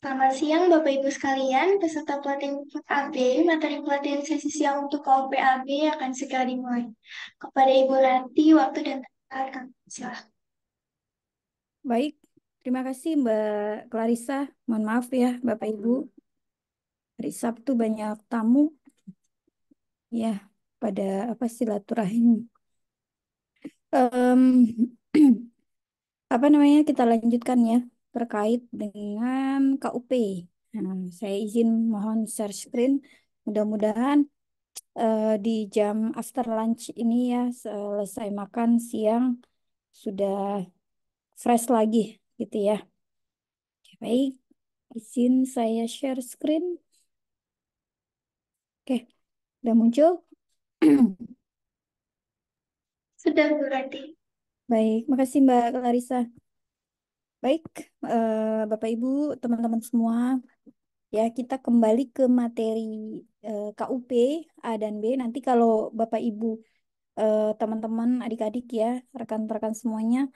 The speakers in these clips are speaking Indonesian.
Selamat siang Bapak Ibu sekalian, peserta pelatihan AB, materi pelatihan sesi siang untuk KOP-AB akan segera dimulai. Kepada Ibu Ranti, waktu dan tempat kami silakan. Baik, terima kasih Mbak Clarissa. Mohon maaf ya Bapak Ibu, hari Sabtu banyak tamu ya pada apa silaturahim. Em, apa namanya kita lanjutkan ya terkait dengan KUP. Nah, saya izin mohon share screen. Mudah-mudahan di jam after lunch ini ya selesai makan siang sudah fresh lagi gitu ya. Oke, baik, izin saya share screen. Oke, udah muncul. Sudah Bu Ranti. Baik, makasih Mbak Clarissa. Baik, Bapak Ibu, teman-teman semua, ya kita kembali ke materi KUP A dan B. Nanti kalau Bapak Ibu, teman-teman, adik-adik ya, rekan-rekan semuanya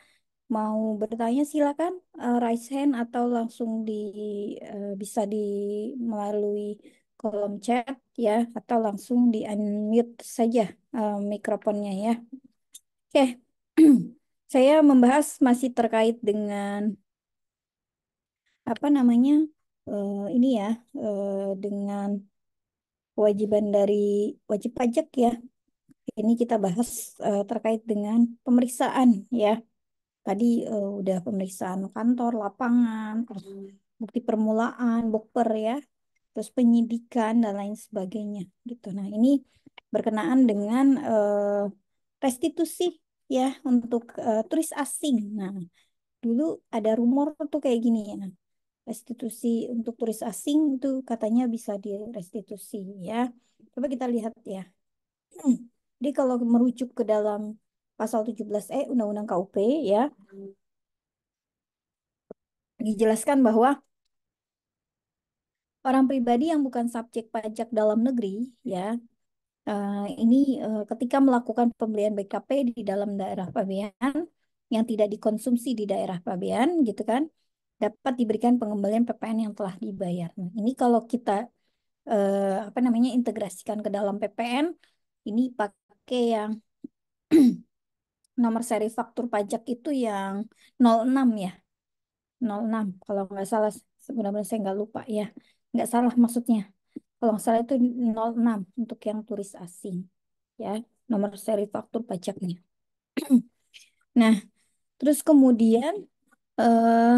mau bertanya silakan raise hand atau langsung bisa di melalui kolom chat ya, atau langsung di unmute saja mikrofonnya ya. Oke, saya membahas masih terkait dengan apa namanya ini ya dengan kewajiban dari wajib pajak ya. Ini kita bahas terkait dengan pemeriksaan ya. Tadi udah pemeriksaan kantor, lapangan, terus bukti permulaan, bukper ya, terus penyidikan dan lain sebagainya gitu. Nah, ini berkenaan dengan restitusi ya untuk turis asing. Nah, dulu ada rumor tuh kayak gini ya. Restitusi untuk turis asing itu katanya bisa direstitusi ya. Coba kita lihat ya. Jadi kalau merujuk ke dalam pasal 17E Undang-Undang KUP ya, dijelaskan bahwa orang pribadi yang bukan subjek pajak dalam negeri ya, ini ketika melakukan pembelian BKP di dalam daerah pabean yang tidak dikonsumsi di daerah pabean gitu kan, dapat diberikan pengembalian PPN yang telah dibayar. Nah, ini kalau kita apa namanya integrasikan ke dalam PPN ini pakai yang nomor seri faktur pajak itu yang 06 ya, 06 kalau nggak salah, sebenarnya saya nggak lupa ya, nggak salah maksudnya, kalau nggak salah itu 06 untuk yang turis asing ya, nomor seri faktur pajaknya. Nah, terus kemudian eh,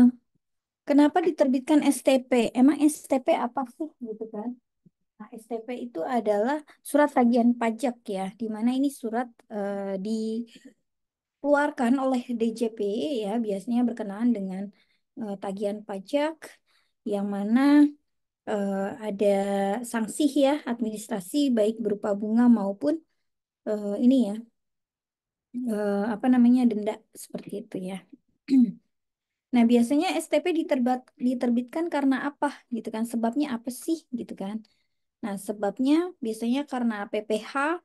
kenapa diterbitkan STP? Emang STP apa sih gitu kan? Nah, STP itu adalah surat tagihan pajak ya, di mana ini surat dikeluarkan oleh DJP ya, biasanya berkenaan dengan tagihan pajak yang mana ada sanksi ya administrasi baik berupa bunga maupun ini ya apa namanya denda seperti itu ya. Nah, biasanya STP diterbitkan karena apa gitu kan? Sebabnya apa sih gitu kan? Nah, sebabnya biasanya karena PPh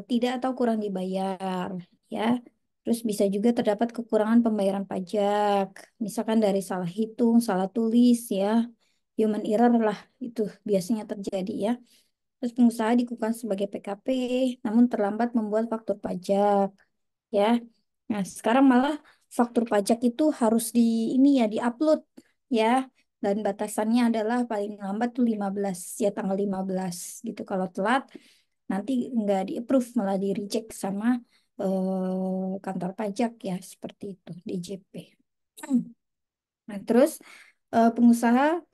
tidak atau kurang dibayar ya. Terus bisa juga terdapat kekurangan pembayaran pajak, misalkan dari salah hitung, salah tulis ya, human error lah itu biasanya terjadi ya. Terus pengusaha dikukuhkan sebagai PKP, namun terlambat membuat faktur pajak ya. Nah, sekarang malah faktur pajak itu harus ini ya diupload ya. Dan batasannya adalah paling lambat tuh 15 ya, tanggal 15 gitu. Kalau telat nanti nggak di-approve, malah di-reject sama kantor pajak ya, seperti itu DJP. Nah, terus pengusaha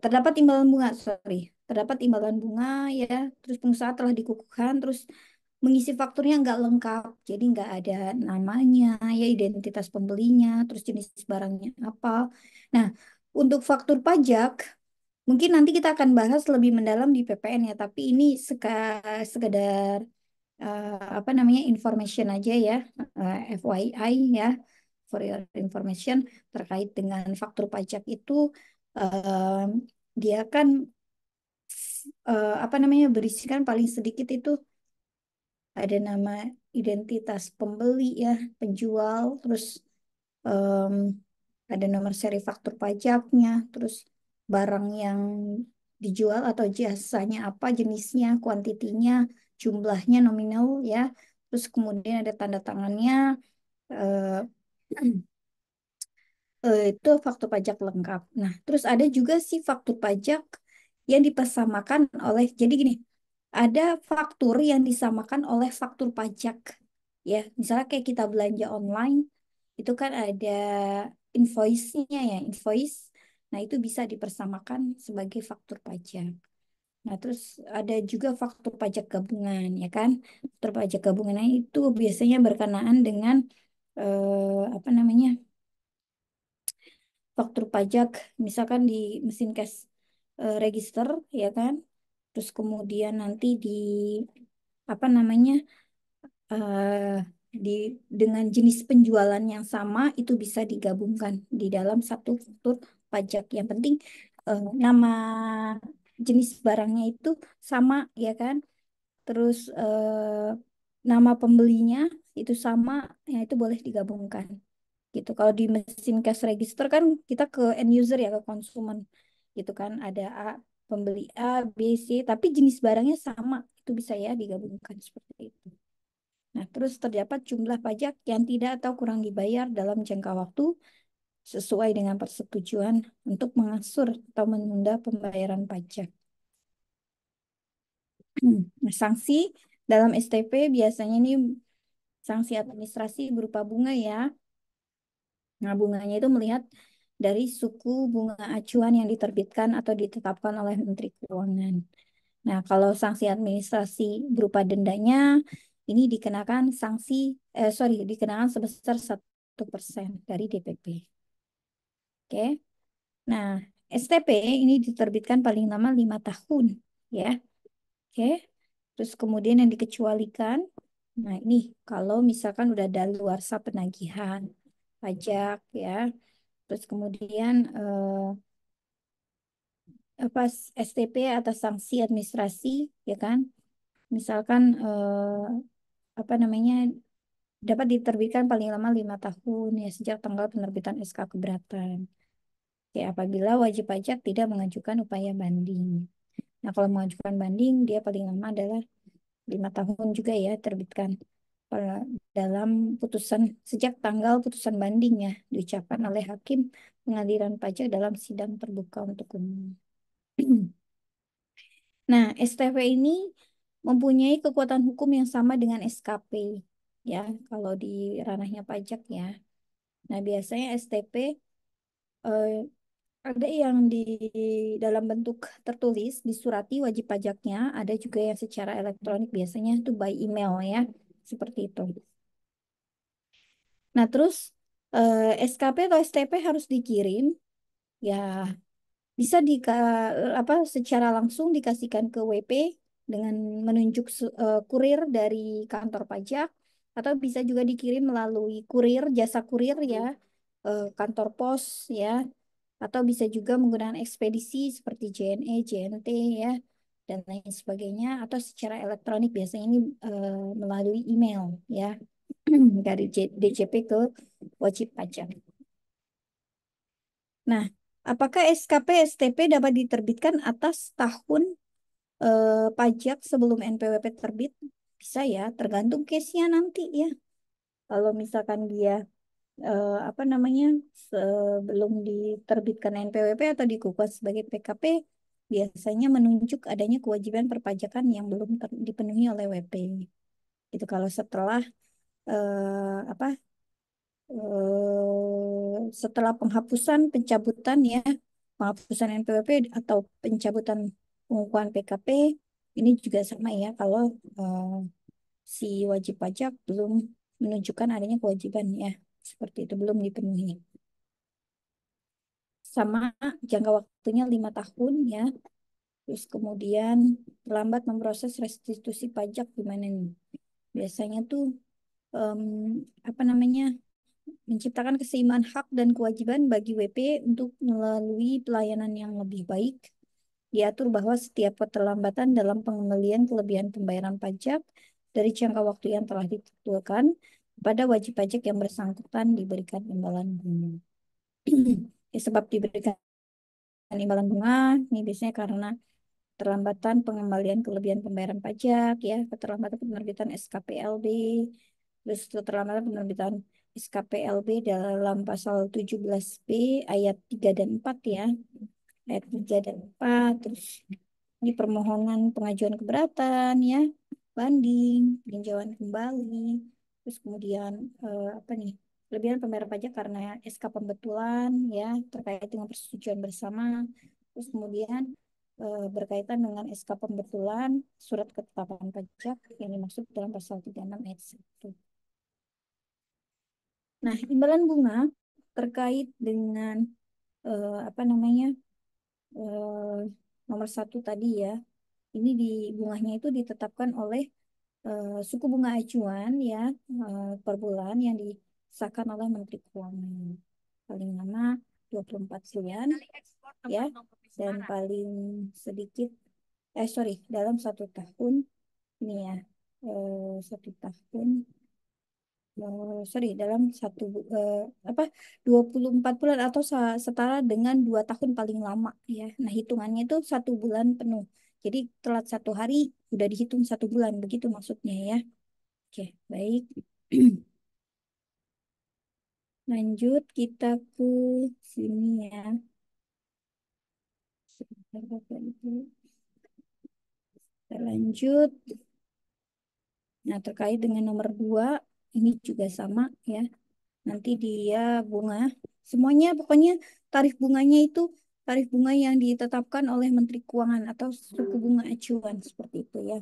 terdapat imbalan bunga, sorry, terdapat imbalan bunga ya. Terus pengusaha telah dikukuhkan, terus mengisi fakturnya nggak lengkap, jadi nggak ada namanya ya, identitas pembelinya, terus jenis barangnya apa. Nah, untuk faktur pajak mungkin nanti kita akan bahas lebih mendalam di PPN ya, tapi ini sekedar apa namanya information aja ya, FYI ya, for your information terkait dengan faktur pajak itu eh, dia kan apa namanya berisikan paling sedikit itu ada nama identitas pembeli ya, penjual, terus ada nomor seri faktur pajaknya, terus barang yang dijual atau jasanya apa, jenisnya, kuantitinya, jumlahnya nominal ya. Terus kemudian ada tanda tangannya, eh, itu faktur pajak lengkap. Nah, terus ada juga sih faktur pajak yang dipersamakan oleh, jadi gini, ada faktur yang disamakan oleh faktur pajak. Ya, misalnya kayak kita belanja online, itu kan ada invoice-nya ya, invoice. Nah, itu bisa dipersamakan sebagai faktur pajak. Nah, terus ada juga faktur pajak gabungan, ya kan? Faktur pajak gabungan itu biasanya berkenaan dengan apa namanya? Faktur pajak, misalkan di mesin cash register, ya kan? Terus kemudian nanti di apa namanya? eh, di dengan jenis penjualan yang sama itu bisa digabungkan di dalam satu faktur pajak. Yang penting nama jenis barangnya itu sama, ya kan? Terus nama pembelinya itu sama, ya itu boleh digabungkan gitu. Kalau di mesin cash register kan kita ke end user ya, ke konsumen gitu kan. Ada A, pembeli A, B, C, tapi jenis barangnya sama, itu bisa ya digabungkan seperti itu. Nah, terus terdapat jumlah pajak yang tidak atau kurang dibayar dalam jangka waktu sesuai dengan persetujuan untuk mengatur atau menunda pembayaran pajak. Nah, sanksi dalam STP biasanya ini sanksi administrasi berupa bunga ya. Nah, bunganya itu melihat dari suku bunga acuan yang diterbitkan atau ditetapkan oleh Menteri Keuangan. Nah, kalau sanksi administrasi berupa dendanya, ini dikenakan dikenakan sebesar 1% dari DPP. Oke. Nah, STP ini diterbitkan paling lama 5 tahun, ya. Oke. Terus kemudian yang dikecualikan, nah ini kalau misalkan udah daluarsa penagihan pajak, ya. Terus kemudian apa STP atas sanksi administrasi, ya kan? Misalkan apa namanya dapat diterbitkan paling lama 5 tahun ya sejak tanggal penerbitan SK keberatan. Ya, apabila wajib pajak tidak mengajukan upaya banding. Nah, kalau mengajukan banding, dia paling lama adalah 5 tahun juga ya terbitkan dalam putusan sejak tanggal putusan banding ya diucapkan oleh hakim pengadilan pajak dalam sidang terbuka untuk umum. Nah, STP ini mempunyai kekuatan hukum yang sama dengan SKP ya kalau di ranahnya pajak ya. Nah, biasanya STP eh, ada yang di dalam bentuk tertulis, disurati wajib pajaknya, ada juga yang secara elektronik biasanya itu by email ya, seperti itu. Nah, terus SKP atau STP harus dikirim, ya bisa apa secara langsung dikasihkan ke WP dengan menunjuk kurir dari kantor pajak, atau bisa juga dikirim melalui kurir, jasa kurir ya, kantor pos ya, atau bisa juga menggunakan ekspedisi seperti JNE, JNT ya, dan lain sebagainya, atau secara elektronik biasanya ini melalui email ya dari DJP ke wajib pajak. Nah, apakah SKP STP dapat diterbitkan atas tahun pajak sebelum NPWP terbit? Bisa ya, tergantung case-nya nanti ya. Kalau misalkan dia apa namanya sebelum diterbitkan NPWP atau dikukuhkan sebagai PKP biasanya menunjuk adanya kewajiban perpajakan yang belum dipenuhi oleh WP. Itu kalau setelah apa setelah penghapusan pencabutan ya penghapusan NPWP atau pencabutan pengukuhan PKP ini juga sama ya kalau si wajib pajak belum menunjukkan adanya kewajiban ya seperti itu belum dipenuhi. Sama jangka waktunya 5 tahun ya. Terus kemudian lambat memproses restitusi pajak gimana nih? Biasanya tuh em, apa namanya menciptakan keseimbangan hak dan kewajiban bagi WP untuk melalui pelayanan yang lebih baik. Diatur bahwa setiap keterlambatan dalam pengembalian kelebihan pembayaran pajak dari jangka waktu yang telah ditentukan pada wajib pajak yang bersangkutan diberikan imbalan bunga. Ya, sebab diberikan imbalan bunga ini biasanya karena keterlambatan pengembalian kelebihan pembayaran pajak, ya, keterlambatan penerbitan SKPLB, terus keterlambatan penerbitan SKPLB dalam pasal 17B ayat 3 dan 4, ya. Ayat 3 dan 4, terus di permohonan pengajuan keberatan, ya, banding, peninjauan kembali, terus kemudian apa nih? Kelebihan pembayaran pajak karena SK pembetulan, ya, terkait dengan persetujuan bersama. Terus kemudian berkaitan dengan SK pembetulan surat ketetapan pajak yang dimaksud dalam pasal 36 ayat 1. Nah, imbalan bunga terkait dengan apa namanya? eh, nomor satu tadi, ya. Ini di bunganya itu ditetapkan oleh suku bunga acuan, ya, per bulan yang disahkan oleh Menteri Keuangan. Paling lama 24 bulan, ya, dan paling sedikit sorry, dalam 1 tahun ini, ya, 1 tahun, sorry, dalam apa 24 bulan atau setara dengan 2 tahun paling lama, ya. Nah, hitungannya itu 1 bulan penuh. Jadi telat 1 hari udah dihitung 1 bulan, begitu maksudnya, ya. Oke, baik. Lanjut kita ke sini, ya. Sebentar, Bapak Ibu. Kita lanjut. Nah, terkait dengan nomor 2, ini juga sama, ya. Nanti dia bunga. Semuanya pokoknya tarif bunganya itu tarif bunga yang ditetapkan oleh Menteri Keuangan atau suku bunga acuan seperti itu, ya.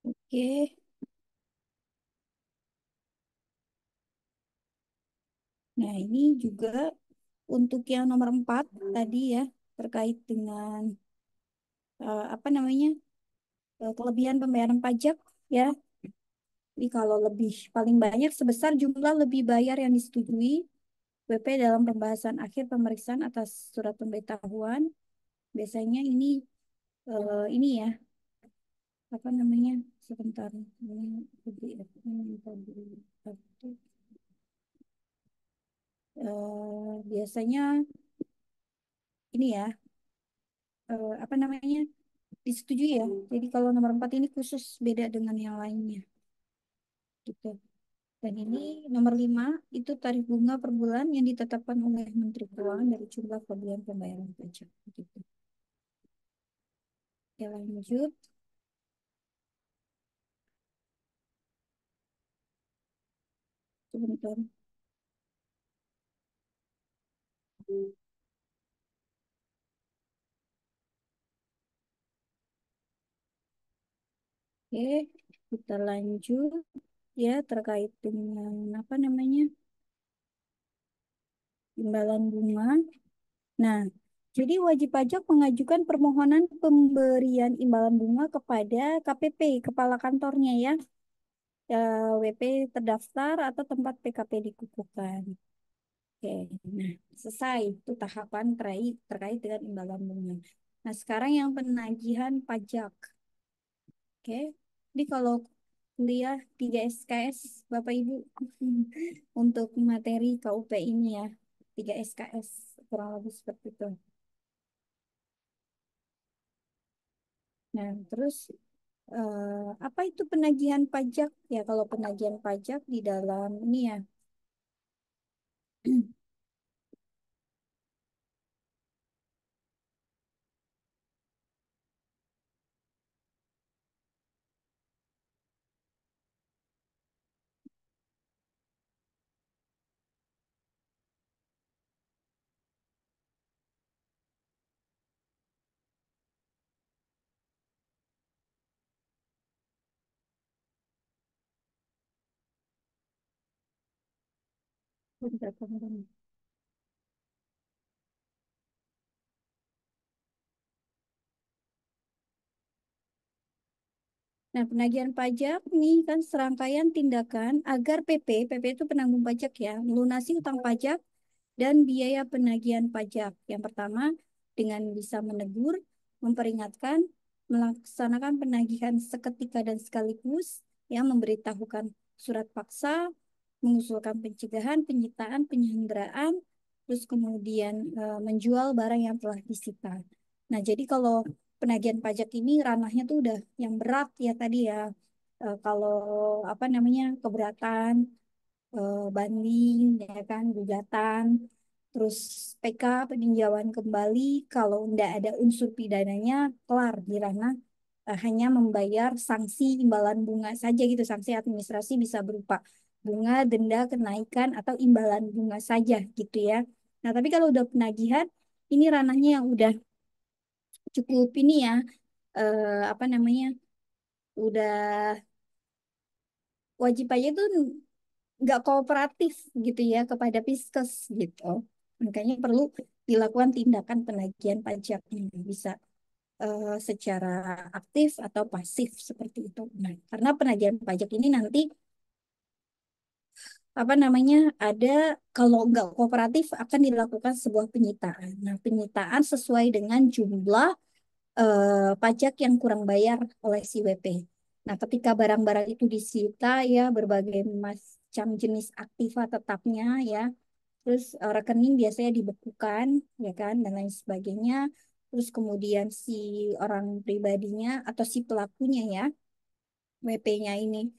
Oke. Nah, ini juga untuk yang nomor 4 tadi, ya, terkait dengan apa namanya? Kelebihan pembayaran pajak, ya. Jadi kalau lebih paling banyak sebesar jumlah lebih bayar yang disetujui WP dalam pembahasan akhir pemeriksaan atas surat pemberitahuan. Biasanya ini, ya, apa namanya? Sebentar. Ini biasanya ini, ya, apa namanya? Disetujui, ya. Jadi kalau nomor 4 ini khusus beda dengan yang lainnya, gitu. Dan ini nomor 5 itu tarif bunga per bulan yang ditetapkan oleh Menteri Keuangan dari jumlah kelebihan pembayaran pajak. Gitu. Oke, lanjut. Sebentar. Oke, kita lanjut, ya, terkait dengan apa namanya? Imbalan bunga. Nah, jadi wajib pajak mengajukan permohonan pemberian imbalan bunga kepada KPP, kepala kantornya, ya, WP terdaftar atau tempat PKP dikukuhkan. Oke, nah, selesai itu tahapan terkait dengan imbalan bunga. Nah, sekarang yang penagihan pajak. Oke, jadi kalau kuliah 3 SKS, Bapak Ibu, untuk materi KUP ini, ya, 3 SKS, kurang lebih seperti itu. Nah, terus apa itu penagihan pajak? Ya, kalau penagihan pajak di dalam ini, ya, Nah, penagihan pajak nih kan serangkaian tindakan agar PP itu penanggung pajak ya, melunasi utang pajak dan biaya penagihan pajak. Yang pertama, dengan bisa menegur, memperingatkan, melaksanakan penagihan seketika dan sekaligus, yang memberitahukan surat paksa, mengusulkan pencegahan, penyitaan, penyanderaan, terus kemudian menjual barang yang telah disita. Nah, jadi kalau penagihan pajak ini ranahnya tuh udah yang berat ya tadi ya. Kalau apa namanya keberatan, banding, ya kan, gugatan, terus PK peninjauan kembali. Kalau tidak ada unsur pidananya, kelar di ranah hanya membayar sanksi imbalan bunga saja gitu. Sanksi administrasi bisa berupa bunga, denda, kenaikan, atau imbalan bunga saja gitu ya. Nah, tapi kalau udah penagihan, ini ranahnya yang udah cukup ini ya, apa namanya, udah wajib pajak itu nggak kooperatif gitu ya kepada Piskes gitu. Makanya perlu dilakukan tindakan penagihan pajak ini bisa secara aktif atau pasif seperti itu. Nah, karena penagihan pajak ini nanti apa namanya ada kalau nggak kooperatif akan dilakukan sebuah penyitaan. Nah, penyitaan sesuai dengan jumlah pajak yang kurang bayar oleh si WP. Nah, ketika barang-barang itu disita ya berbagai macam jenis aktiva tetapnya ya, terus rekening biasanya dibekukan ya kan dan lain sebagainya. Terus kemudian si orang pribadinya atau si pelakunya ya, WP-nya ini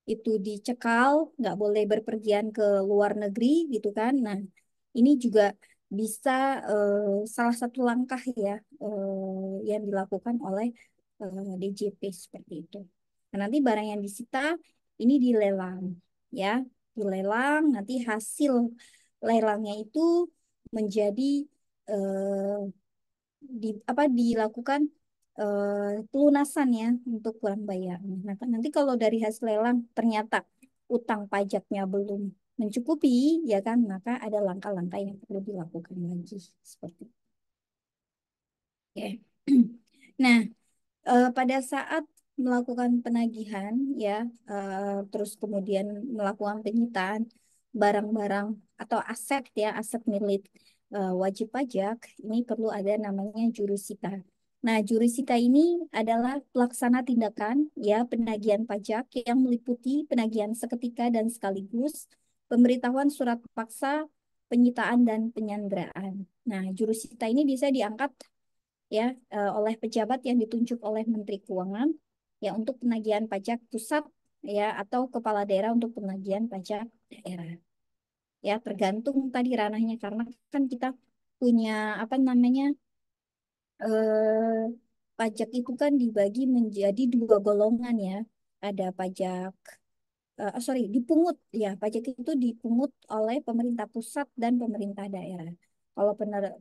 itu dicekal, nggak boleh berpergian ke luar negeri gitu kan. Nah, ini juga bisa salah satu langkah ya yang dilakukan oleh DJP seperti itu. Nah, nanti barang yang disita ini dilelang ya, dilelang nanti hasil lelangnya itu menjadi apa dilakukan pelunasan ya untuk kurang bayar. Nah, kan nanti kalau dari hasil lelang ternyata utang pajaknya belum mencukupi, ya kan, maka ada langkah-langkah yang perlu dilakukan lagi seperti itu. Oke. Nah, pada saat melakukan penagihan ya terus kemudian melakukan penyitaan barang-barang atau aset ya aset milik wajib pajak ini perlu ada namanya jurusita. Nah, jurusita ini adalah pelaksana tindakan ya penagihan pajak yang meliputi penagihan seketika dan sekaligus, pemberitahuan surat paksa, penyitaan dan penyanderaan. Nah, jurusita ini bisa diangkat ya oleh pejabat yang ditunjuk oleh Menteri Keuangan ya untuk penagihan pajak pusat ya atau kepala daerah untuk penagihan pajak daerah. Ya, tergantung tadi ranahnya karena kan kita punya apa namanya pajak itu kan dibagi menjadi dua golongan ya. Ada pajak sorry, dipungut ya. Pajak itu dipungut oleh pemerintah pusat dan pemerintah daerah. Kalau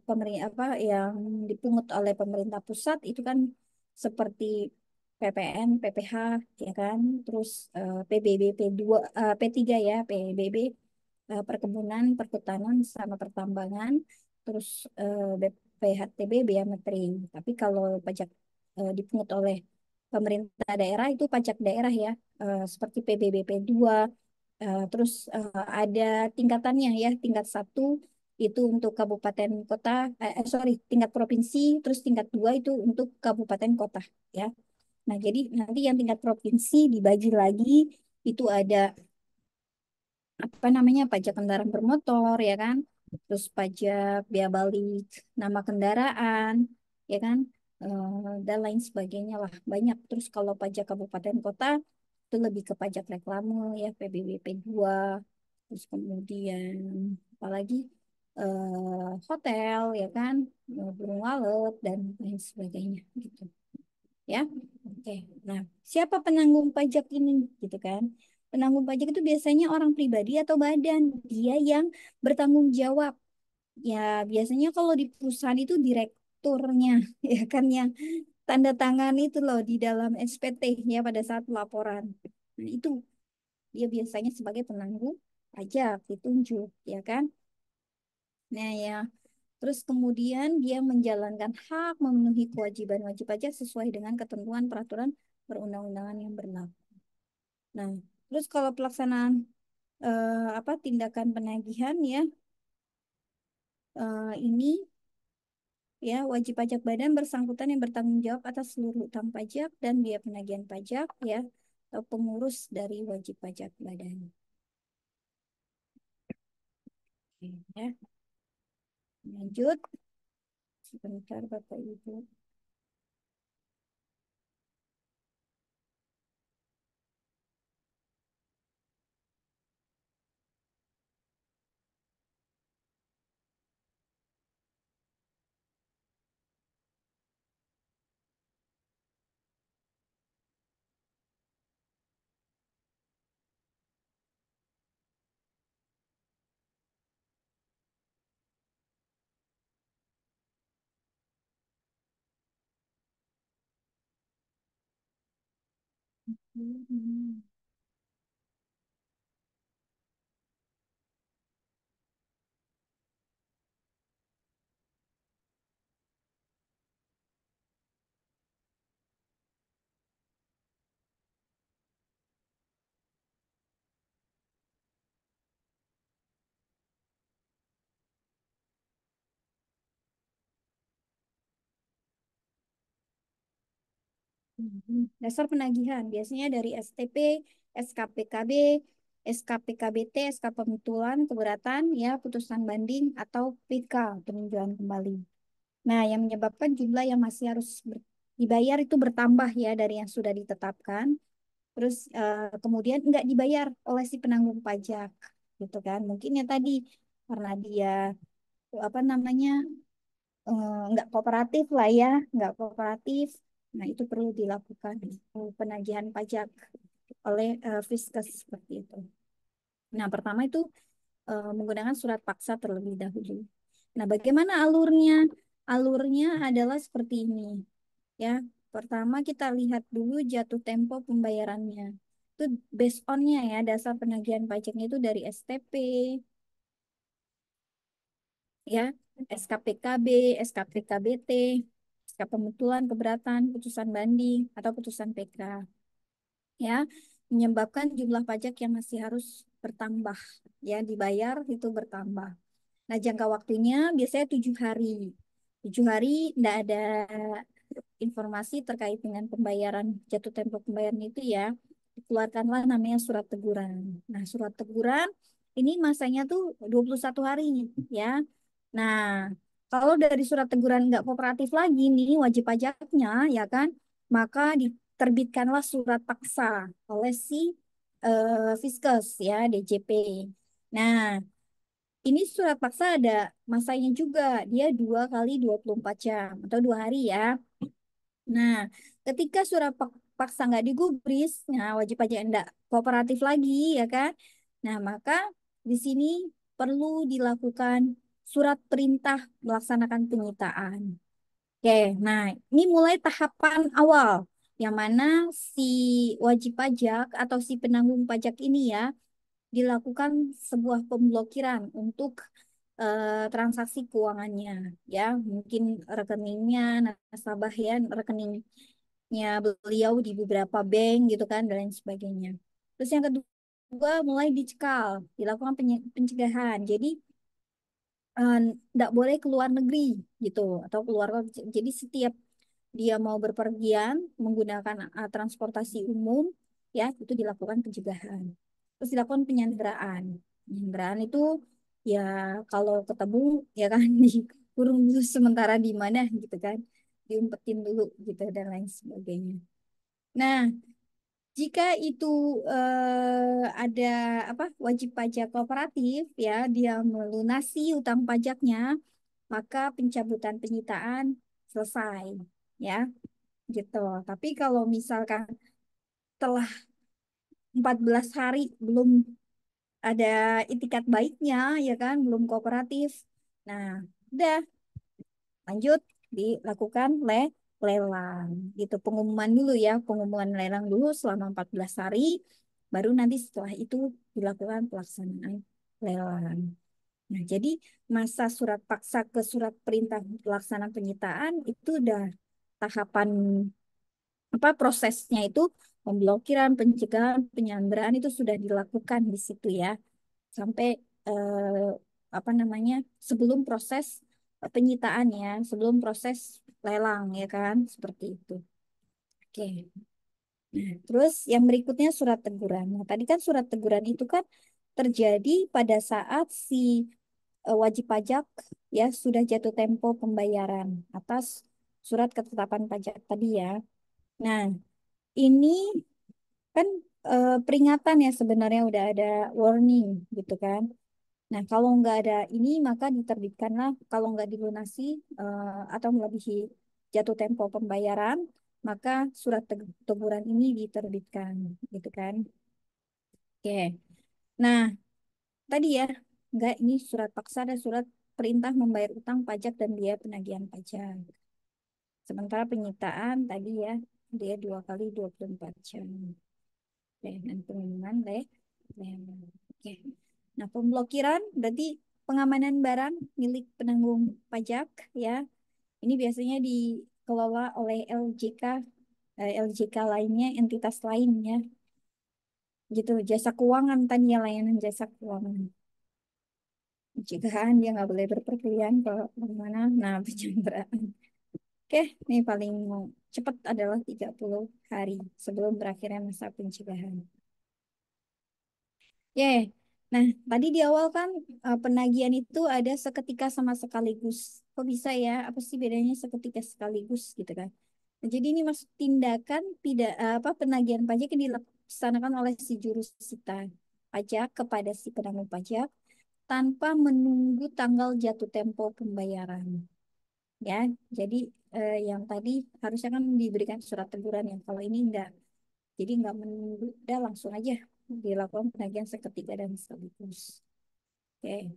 pemerintah apa yang dipungut oleh pemerintah pusat itu kan seperti PPN, PPh ya kan, terus PBB P2 P3 ya, PBB perkebunan, perhutanan sama pertambangan, terus BPHTB Bea Metri. Tapi kalau pajak dipungut oleh pemerintah daerah itu pajak daerah ya, seperti PBBP 2, terus ada tingkatannya ya, tingkat satu itu untuk kabupaten kota, sorry, tingkat provinsi, terus tingkat 2 itu untuk kabupaten kota ya. Nah, jadi nanti yang tingkat provinsi dibagi lagi itu ada apa namanya pajak kendaraan bermotor ya kan, terus pajak bea balik nama kendaraan ya kan, dan lain sebagainya lah banyak. Terus kalau pajak kabupaten kota itu lebih ke pajak reklame ya PBBP 2, terus kemudian apalagi hotel ya kan, burung walet dan lain sebagainya gitu ya. Oke. Nah, siapa penanggung pajak ini gitu kan? Penanggung pajak itu biasanya orang pribadi atau badan. Dia yang bertanggung jawab. Ya, biasanya kalau di perusahaan itu direkturnya ya kan yang tanda tangan itu loh di dalam SPT ya pada saat laporan. Nah, itu dia biasanya sebagai penanggung pajak ditunjuk ya kan? Nah, ya. Terus kemudian dia menjalankan hak memenuhi kewajiban wajib pajak sesuai dengan ketentuan peraturan perundang-undangan yang berlaku. Nah, terus kalau pelaksanaan tindakan penagihan ya, ini ya wajib pajak badan bersangkutan yang bertanggung jawab atas seluruh utang pajak dan biaya penagihan pajak ya, atau pengurus dari wajib pajak badan. Oke, ya, lanjut. Sebentar Bapak Ibu. Hmm. Dasar penagihan biasanya dari STP, SKPKB, SKPKBT, SK Pemutulan Keberatan, ya putusan banding atau PK peninjauan kembali. Nah, yang menyebabkan jumlah yang masih harus dibayar itu bertambah ya dari yang sudah ditetapkan. Terus kemudian nggak dibayar oleh si penanggung pajak, gitu kan? Mungkin ya tadi karena dia apa namanya nggak kooperatif lah ya, nggak kooperatif. Nah, itu perlu dilakukan penagihan pajak oleh Fiskus seperti itu. Nah, pertama itu menggunakan surat paksa terlebih dahulu. Nah, bagaimana alurnya? Alurnya adalah seperti ini, ya. Pertama kita lihat dulu jatuh tempo pembayarannya. Itu based on-nya ya, dasar penagihan pajaknya itu dari STP, ya, SKPKB, SKPKBT, SK Pemutulan Keberatan, putusan banding atau putusan PK, ya, menyebabkan jumlah pajak yang masih harus bertambah, ya, dibayar itu bertambah. Nah, jangka waktunya biasanya 7 hari. 7 hari tidak ada informasi terkait dengan pembayaran jatuh tempo pembayaran itu ya, dikeluarkanlah namanya surat teguran. Nah, surat teguran ini masanya tuh 21 hari ya. Nah, kalau dari surat teguran nggak kooperatif lagi nih wajib pajaknya ya kan, maka diterbitkanlah surat paksa oleh si Fiskus ya, DJP. Nah, ini surat paksa ada masanya juga, dia 2 kali 24 jam atau 2 hari ya. Nah, ketika surat paksa nggak digubris, nah wajib pajak nggak kooperatif lagi, ya kan? Nah, maka di sini perlu dilakukan surat perintah melaksanakan penyitaan. Oke, nah ini mulai tahapan awal, yang mana si wajib pajak atau si penanggung pajak ini ya dilakukan sebuah pemblokiran untuk transaksi keuangannya, ya mungkin rekeningnya nasabah ya, rekeningnya beliau di beberapa bank gitu kan dan lain sebagainya. Terus yang kedua mulai dicekal, dilakukan pencegahan. Jadi nggak boleh keluar negeri gitu atau keluar, jadi setiap dia mau berpergian menggunakan transportasi umum ya itu dilakukan pencegahan. Terus dilakukan penyanderaan. Penyanderaan itu ya kalau ketemu ya kan dikurung dulu sementara di mana gitu kan, diumpetin dulu gitu dan lain sebagainya. Nah, jika itu ada wajib pajak kooperatif ya, dia melunasi utang pajaknya, maka pencabutan penyitaan selesai ya gitu. Tapi kalau misalkan telah 14 hari belum ada itikat baiknya ya kan, belum kooperatif. Nah, udah lanjut dilakukan lelang gitu. Pengumuman dulu ya, pengumuman lelang dulu selama 14 hari, baru nanti setelah itu dilakukan pelaksanaan lelang. Nah, jadi masa surat paksa ke surat perintah pelaksanaan penyitaan itu udah tahapan apa prosesnya itu pemblokiran, pencegahan, penyanderaan itu sudah dilakukan di situ ya sampai eh, apa namanya sebelum proses penyitaan ya, sebelum proses lelang ya kan seperti itu. Oke. Nah, terus yang berikutnya surat teguran. Nah, tadi kan surat teguran itu kan terjadi pada saat si wajib pajak ya sudah jatuh tempo pembayaran atas surat ketetapan pajak tadi ya. Nah, ini kan peringatan ya sebenarnya udah ada warning gitu kan. Nah, kalau nggak ada ini maka diterbitkanlah kalau nggak dilunasi atau melebihi jatuh tempo pembayaran, maka surat teguran ini diterbitkan gitu kan. Oke. Nah, tadi ya, nggak ini surat paksa dan surat perintah membayar utang pajak dan biaya penagihan pajak. Sementara penyitaan tadi ya, dia 2 kali 24 jam. Oke, dan pengumuman lelang. Oke. Nah, pemblokiran berarti pengamanan barang milik penanggung pajak ya. Ini biasanya dikelola oleh LJK, LJK lainnya, entitas lainnya. Gitu, jasa keuangan tadi ya, layanan jasa keuangan. Pencegahan dia nggak boleh berpergian kalau kemana. Nah, penyanderaan. Oke, ini paling cepat adalah 30 hari sebelum berakhirnya masa pencegahan. Ya, nah tadi di awal kan penagihan itu ada seketika sama sekaligus. Kok bisa ya? Apa sih bedanya seketika sekaligus gitu kan? Nah, jadi ini maksud tindakan tidak apa penagihan pajak yang dilaksanakan oleh si juru sita pajak kepada si penanggung pajak tanpa menunggu tanggal jatuh tempo pembayaran. Ya, jadi yang tadi harusnya kan diberikan surat teguran ya. Kalau ini enggak, jadi enggak menunggu, udah langsung aja dilakukan penagihan seketika dan sekaligus. Oke.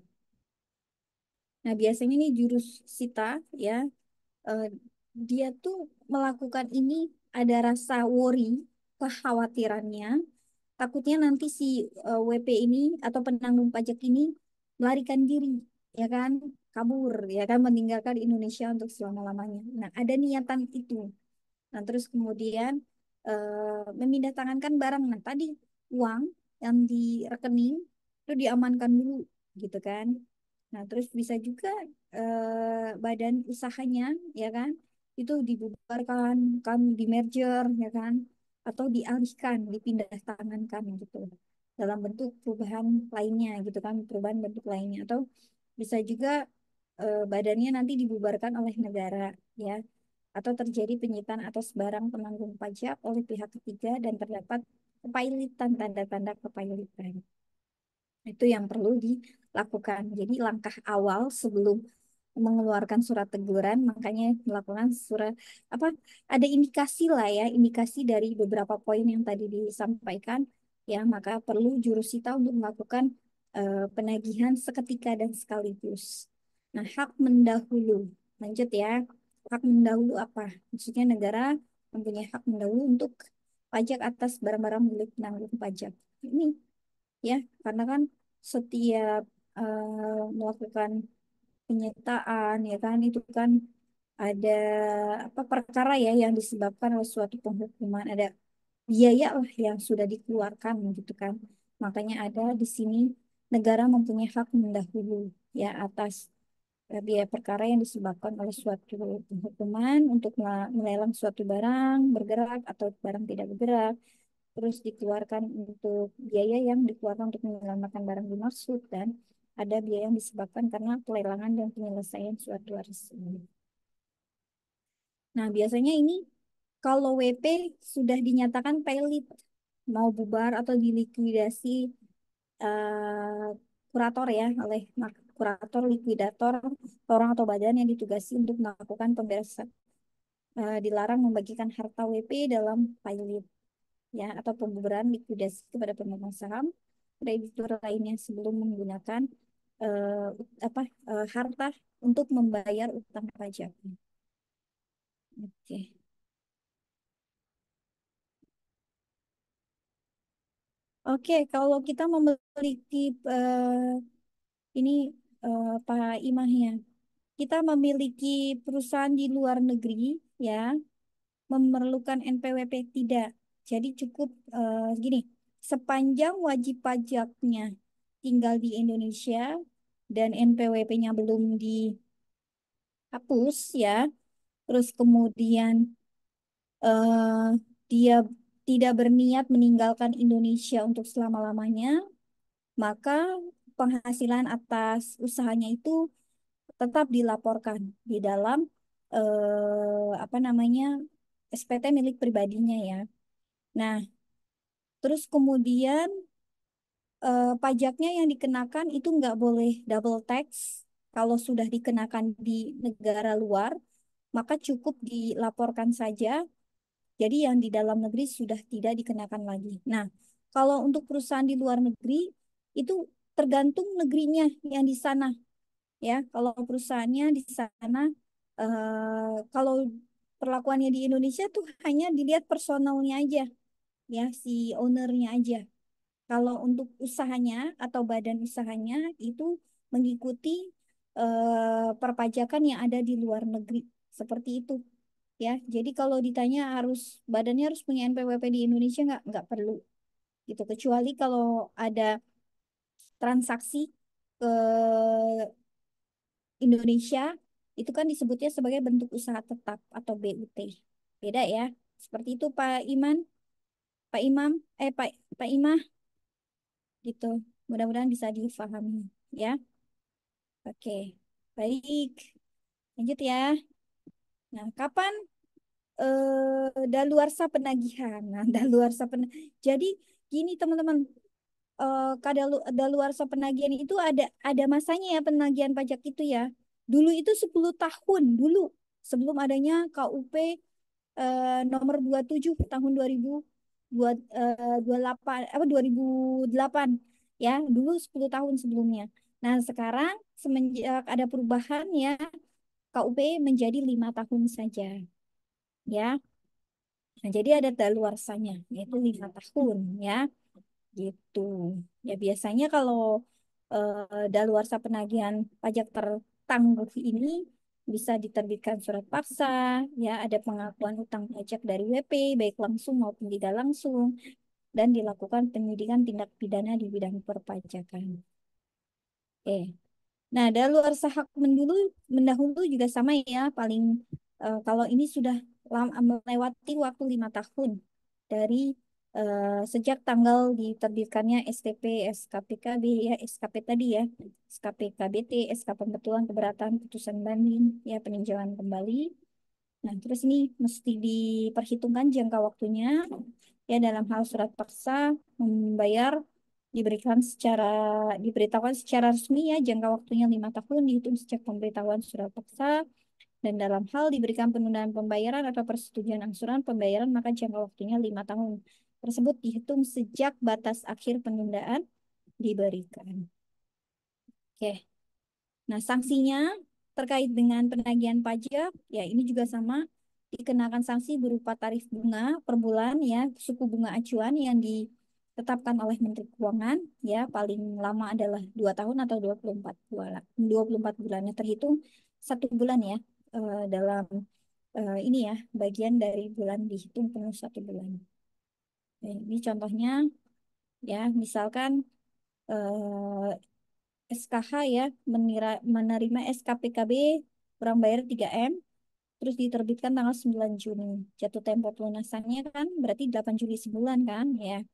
Nah, biasanya nih jurus sita ya, eh, dia tuh melakukan ini ada rasa worry, kekhawatirannya, takutnya nanti si WP ini atau penanggung pajak ini melarikan diri, ya kan, kabur, ya kan, meninggalkan Indonesia untuk selama-lamanya. Nah, ada niatan itu. Nah, terus kemudian memindah tangankan barang. Nah, tadi uang yang di rekening itu diamankan dulu, gitu kan. Nah, terus bisa juga badan usahanya, ya kan, itu dibubarkan, kan di merger, ya kan, atau dialihkan, dipindah tangankan gitu dalam bentuk perubahan lainnya, gitu kan, perubahan bentuk lainnya, atau bisa juga badannya nanti dibubarkan oleh negara, ya, atau terjadi penyitaan atas barang penanggung pajak oleh pihak ketiga dan terdapat kepailitan, tanda-tanda kepailitan. Itu yang perlu dilakukan. Jadi langkah awal sebelum mengeluarkan surat teguran, makanya melakukan surat apa ada indikasi lah ya, indikasi dari beberapa poin yang tadi disampaikan ya, maka perlu jurusita untuk melakukan penagihan seketika dan sekaligus. Nah, hak mendahulu. Lanjut ya. Hak mendahulu apa? Maksudnya negara mempunyai hak mendahulu untuk pajak atas barang-barang milik penanggung pajak. Ini ya, karena kan setiap melakukan penyitaan ya kan itu kan ada apa perkara ya yang disebabkan oleh suatu penghukuman, ada biaya lah yang sudah dikeluarkan gitu kan, makanya ada di sini negara mempunyai hak mendahulu ya atas biaya perkara yang disebabkan oleh suatu penghukuman untuk melelang suatu barang bergerak atau barang tidak bergerak, terus dikeluarkan untuk biaya yang dikeluarkan untuk menyelamatkan barang dimaksud, dan ada biaya yang disebabkan karena pelelangan dan penyelesaian suatu arisan. Nah, biasanya ini kalau WP sudah dinyatakan pailit, mau bubar atau dilikuidasi kurator ya oleh kurator, likuidator, orang atau badan yang ditugasi untuk melakukan pemberesan, dilarang membagikan harta WP dalam pailit ya atau pembubaran likuidasi kepada pemegang saham kreditur lainnya sebelum menggunakan eh, apa harta untuk membayar utang pajak. Oke. Oke, kalau kita memiliki ini Pak Imah ya, kita memiliki perusahaan di luar negeri ya, memerlukan NPWP? Tidak. Jadi cukup gini, sepanjang wajib pajaknya tinggal di Indonesia dan NPWP-nya belum dihapus ya, terus kemudian eh, dia tidak berniat meninggalkan Indonesia untuk selama-lamanya, maka penghasilan atas usahanya itu tetap dilaporkan di dalam apa namanya SPT milik pribadinya ya. Nah, terus kemudian pajaknya yang dikenakan itu nggak boleh double tax. Kalau sudah dikenakan di negara luar, maka cukup dilaporkan saja. Jadi yang di dalam negeri sudah tidak dikenakan lagi. Nah, kalau untuk perusahaan di luar negeri itu tergantung negerinya yang di sana ya. Kalau perusahaannya di sana, kalau perlakuannya di Indonesia tuh hanya dilihat personalnya aja, ya si ownernya aja. Kalau untuk usahanya atau badan usahanya itu mengikuti perpajakan yang ada di luar negeri, seperti itu ya. Jadi kalau ditanya harus badannya harus punya NPWP di Indonesia nggak perlu gitu. Kecuali kalau ada transaksi ke Indonesia itu kan disebutnya sebagai bentuk usaha tetap atau BUT. Beda ya. Seperti itu Pak Iman, Pak Imam, Pak Pak Imah gitu. Mudah-mudahan bisa difahami ya. Oke. Baik. Lanjut ya. Nah, kapan daluarsa penagihan? Nah, Jadi gini teman-teman, daluarsa penagihan itu ada masanya ya penagihan pajak itu ya. Dulu itu 10 tahun dulu sebelum adanya KUP nomor 27 tahun 2028 apa 2008 ya. Dulu 10 tahun sebelumnya. Nah, sekarang semenjak ada perubahan ya KUP menjadi 5 tahun saja ya. Nah, jadi ada daluarsanya yaitu 5 tahun ya. Gitu. Ya biasanya kalau daluarsa penagihan pajak tertangguh ini bisa diterbitkan surat paksa, ya ada pengakuan utang pajak dari WP baik langsung maupun tidak langsung dan dilakukan penyidikan tindak pidana di bidang perpajakan. Eh, Nah, daluarsa hak mendahulu juga sama ya, paling kalau ini sudah melewati waktu 5 tahun dari sejak tanggal diterbitkannya STP, SKPKB ya, SKP tadi ya, SKPKBT, SK Pembetulan Keberatan Putusan Banding ya peninjauan kembali. Nah, terus ini mesti diperhitungkan jangka waktunya ya dalam hal surat paksa membayar diberikan secara diberitahukan secara resmi ya jangka waktunya 5 tahun dihitung sejak pemberitahuan surat paksa dan dalam hal diberikan penundaan pembayaran atau persetujuan angsuran pembayaran maka jangka waktunya 5 tahun tersebut dihitung sejak batas akhir penundaan diberikan. Oke. Nah, sanksinya terkait dengan penagihan pajak, ya ini juga sama, dikenakan sanksi berupa tarif bunga per bulan, ya, suku bunga acuan yang ditetapkan oleh Menteri Keuangan, ya, paling lama adalah 2 tahun atau 24 bulan, 24 bulannya terhitung 1 bulan ya, dalam ini ya, bagian dari bulan dihitung penuh 1 bulan. Ini contohnya, ya, misalkan SKH ya menerima SKPKB kurang bayar 3M terus diterbitkan tanggal 9 Juni. Jatuh tempo pelunasannya kan berarti 8 Juli sebulan kan ya.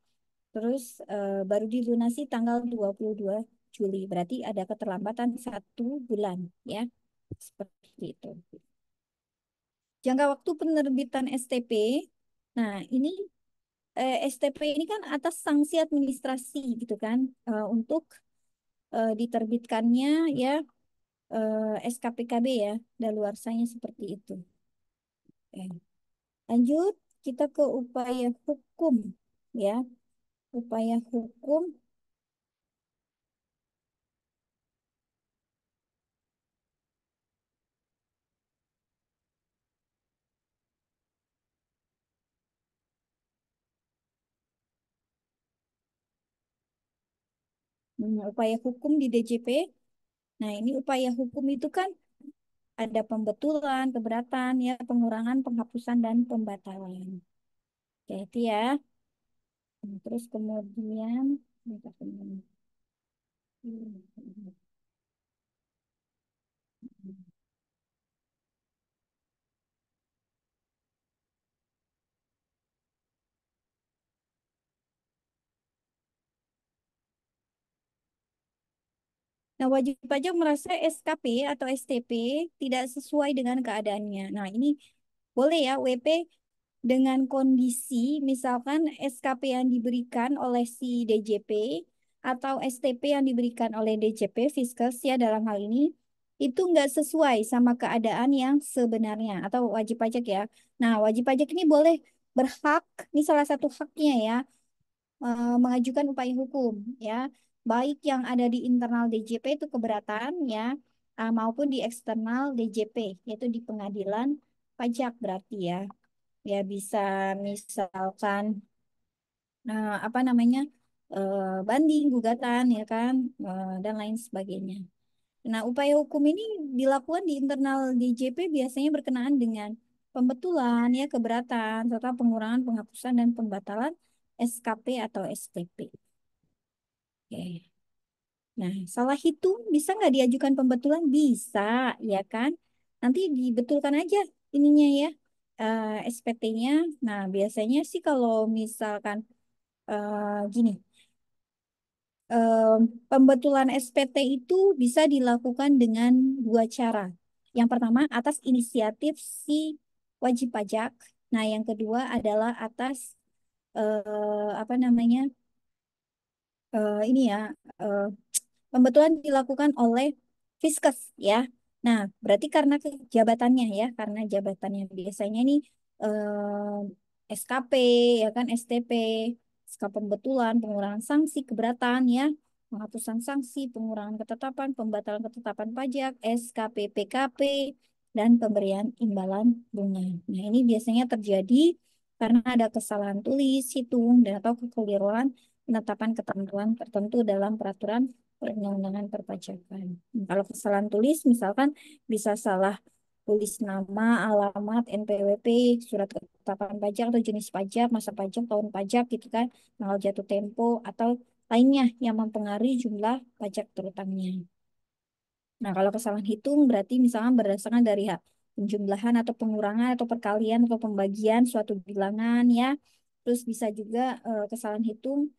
Terus baru dilunasi tanggal 22 Juli. Berarti ada keterlambatan 1 bulan ya. Seperti itu. Jangka waktu penerbitan STP. Nah, ini STP ini kan atas sanksi administrasi gitu kan untuk diterbitkannya ya SKPKB ya, daluarsanya seperti itu. Oke. Lanjut, kita ke upaya hukum ya. Upaya hukum, upaya hukum di DJP. Nah, ini upaya hukum itu kan ada pembetulan, keberatan, ya, pengurangan, penghapusan, dan pembatalan. Oke, itu ya. Terus kemudian, nah, wajib pajak merasa SKP atau STP tidak sesuai dengan keadaannya. Nah, ini boleh ya, WP dengan kondisi misalkan SKP yang diberikan oleh si DJP atau STP yang diberikan oleh DJP Fiskes ya dalam hal ini itu nggak sesuai sama keadaan yang sebenarnya atau wajib pajak ya. Nah, wajib pajak ini boleh berhak, ini salah satu haknya ya, mengajukan upaya hukum ya, baik yang ada di internal DJP itu keberatan ya, maupun di eksternal DJP yaitu di pengadilan pajak berarti ya. Ya bisa misalkan apa namanya banding, gugatan ya kan, dan lain sebagainya. Nah, upaya hukum ini dilakukan di internal DJP biasanya berkenaan dengan pembetulan ya, keberatan serta pengurangan, penghapusan dan pembatalan SKP atau STP. Oke. Nah, salah hitung bisa nggak diajukan pembetulan? Bisa, ya kan? Nanti dibetulkan aja ininya ya, SPT-nya. Nah, biasanya sih kalau misalkan gini, pembetulan SPT itu bisa dilakukan dengan dua cara. Yang pertama, atas inisiatif si wajib pajak. Nah, yang kedua adalah atas apa namanya, ini ya, eh, pembetulan dilakukan oleh Fiskes ya. Nah, berarti karena jabatannya ya, karena jabatannya biasanya nih SKP ya kan, STP, SK pembetulan, pengurangan sanksi, keberatan ya, penghapusan sanksi, pengurangan ketetapan, pembatalan ketetapan pajak, SKP PKP, dan pemberian imbalan bunga. Nah, ini biasanya terjadi karena ada kesalahan tulis, hitung, dan atau kekeliruan penetapan ketentuan tertentu dalam peraturan perundang-undangan perpajakan. Kalau kesalahan tulis, misalkan bisa salah tulis nama, alamat, NPWP, surat ketetapan pajak atau jenis pajak, masa pajak, tahun pajak gitu kan, tanggal jatuh tempo, atau lainnya yang mempengaruhi jumlah pajak terutamanya. Nah, kalau kesalahan hitung berarti misalnya berdasarkan dari hak penjumlahan atau pengurangan atau perkalian atau pembagian suatu bilangan ya. Terus bisa juga kesalahan hitung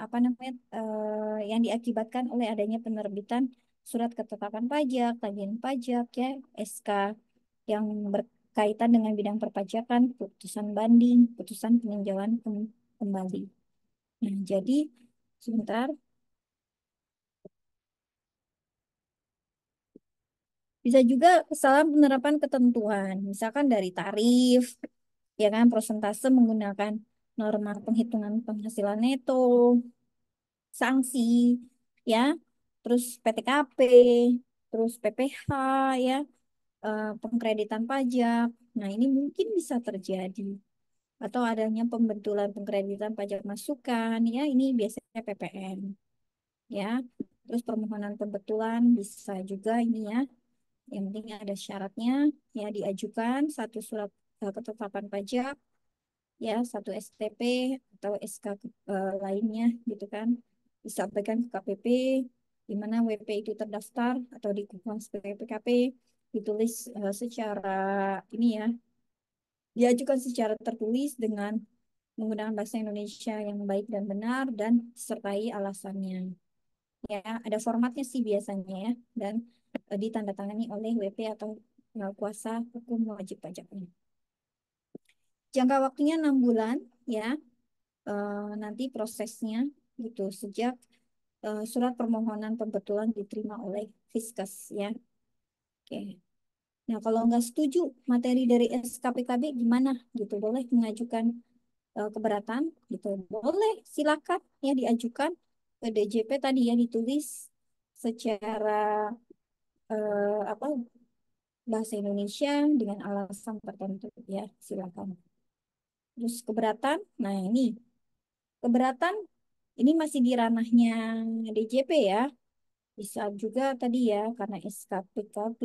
apa namanya yang diakibatkan oleh adanya penerbitan surat ketetapan pajak, tagihan pajak ya, SK yang berkaitan dengan bidang perpajakan, putusan banding, putusan peninjauan kembali. Nah, jadi sebentar. Bisa juga kesalahan penerapan ketentuan, misalkan dari tarif, ya kan, prosentase menggunakan norma penghitungan penghasilan neto, sanksi, ya, terus PTKP, terus PPh, ya, pengkreditan pajak. Nah, ini mungkin bisa terjadi. Atau adanya pembentulan pengkreditan pajak masukan, ya, ini biasanya PPN, ya. Terus permohonan pembetulan bisa juga ini ya. Yang penting ada syaratnya, ya diajukan satu surat ketetapan pajak, ya satu STP atau SK lainnya gitu kan, disampaikan ke KPP di mana WP itu terdaftar atau dikumpulkan sebagai PKP, ditulis secara ini ya, diajukan secara tertulis dengan menggunakan bahasa Indonesia yang baik dan benar dan disertai alasannya. Ya, ada formatnya sih biasanya ya, dan ditandatangani oleh WP atau kuasa hukum wajib pajaknya. Jangka waktunya 6 bulan ya, nanti prosesnya gitu sejak surat permohonan pembetulan diterima oleh Fiskes ya. Oke. Nah, kalau nggak setuju materi dari SKPKB gimana gitu, boleh mengajukan keberatan gitu, boleh silakan ya diajukan ke DJP tadi ya, ditulis secara apa bahasa Indonesia dengan alasan tertentu ya, silakan. Terus keberatan, nah ini keberatan ini masih di ranahnya DJP ya, bisa juga tadi ya karena SKPKB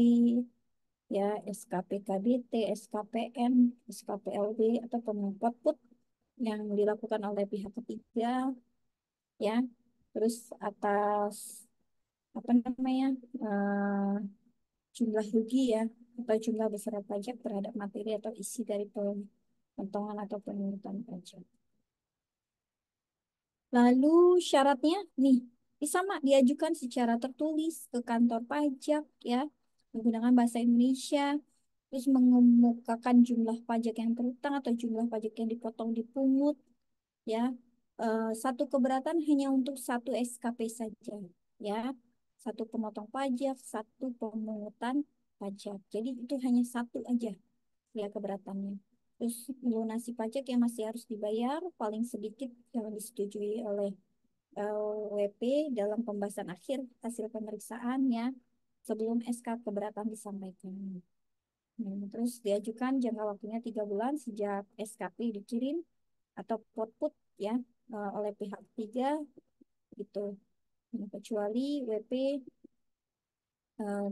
ya SKPKBT, SKPN, SKPLB atau pemuput put yang dilakukan oleh pihak ketiga ya. Terus atas apa namanya eh, jumlah rugi ya atau jumlah besaran pajak terhadap materi atau isi dari pemotongan atau pemungutan pajak. Lalu syaratnya nih, ini sama diajukan secara tertulis ke kantor pajak ya, menggunakan bahasa Indonesia, terus mengemukakan jumlah pajak yang terutang atau jumlah pajak yang dipotong dipungut ya. Satu keberatan hanya untuk satu SKP saja ya. Satu pemotong pajak, satu pemungutan pajak. Jadi itu hanya satu aja ya keberatannya. Terus melunasi pajak yang masih harus dibayar paling sedikit yang disetujui oleh WP dalam pembahasan akhir hasil pemeriksaan ya sebelum SK keberatan disampaikan. Terus diajukan jangka waktunya 3 bulan sejak SKP dikirim atau output ya oleh pihak ketiga gitu. Nah, kecuali WP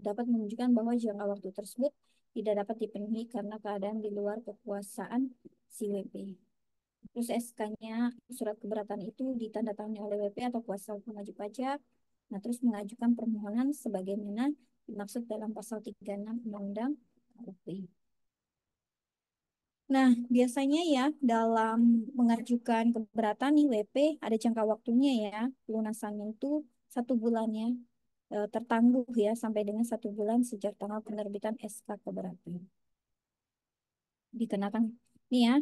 dapat menunjukkan bahwa jangka waktu tersebut tidak dapat dipenuhi karena keadaan di luar kekuasaan si WP. Terus SK-nya, surat keberatan itu ditandatangani oleh WP atau kuasa hukum wajib pajak. Nah, terus mengajukan permohonan sebagaimana dimaksud dalam pasal 36 Undang-Undang KUP. Nah, biasanya ya dalam mengajukan keberatan nih WP ada jangka waktunya ya. Pelunasannya itu 1 bulannya tertangguh ya sampai dengan 1 bulan sejak tanggal penerbitan SK keberatan. Dikenakan nih ya,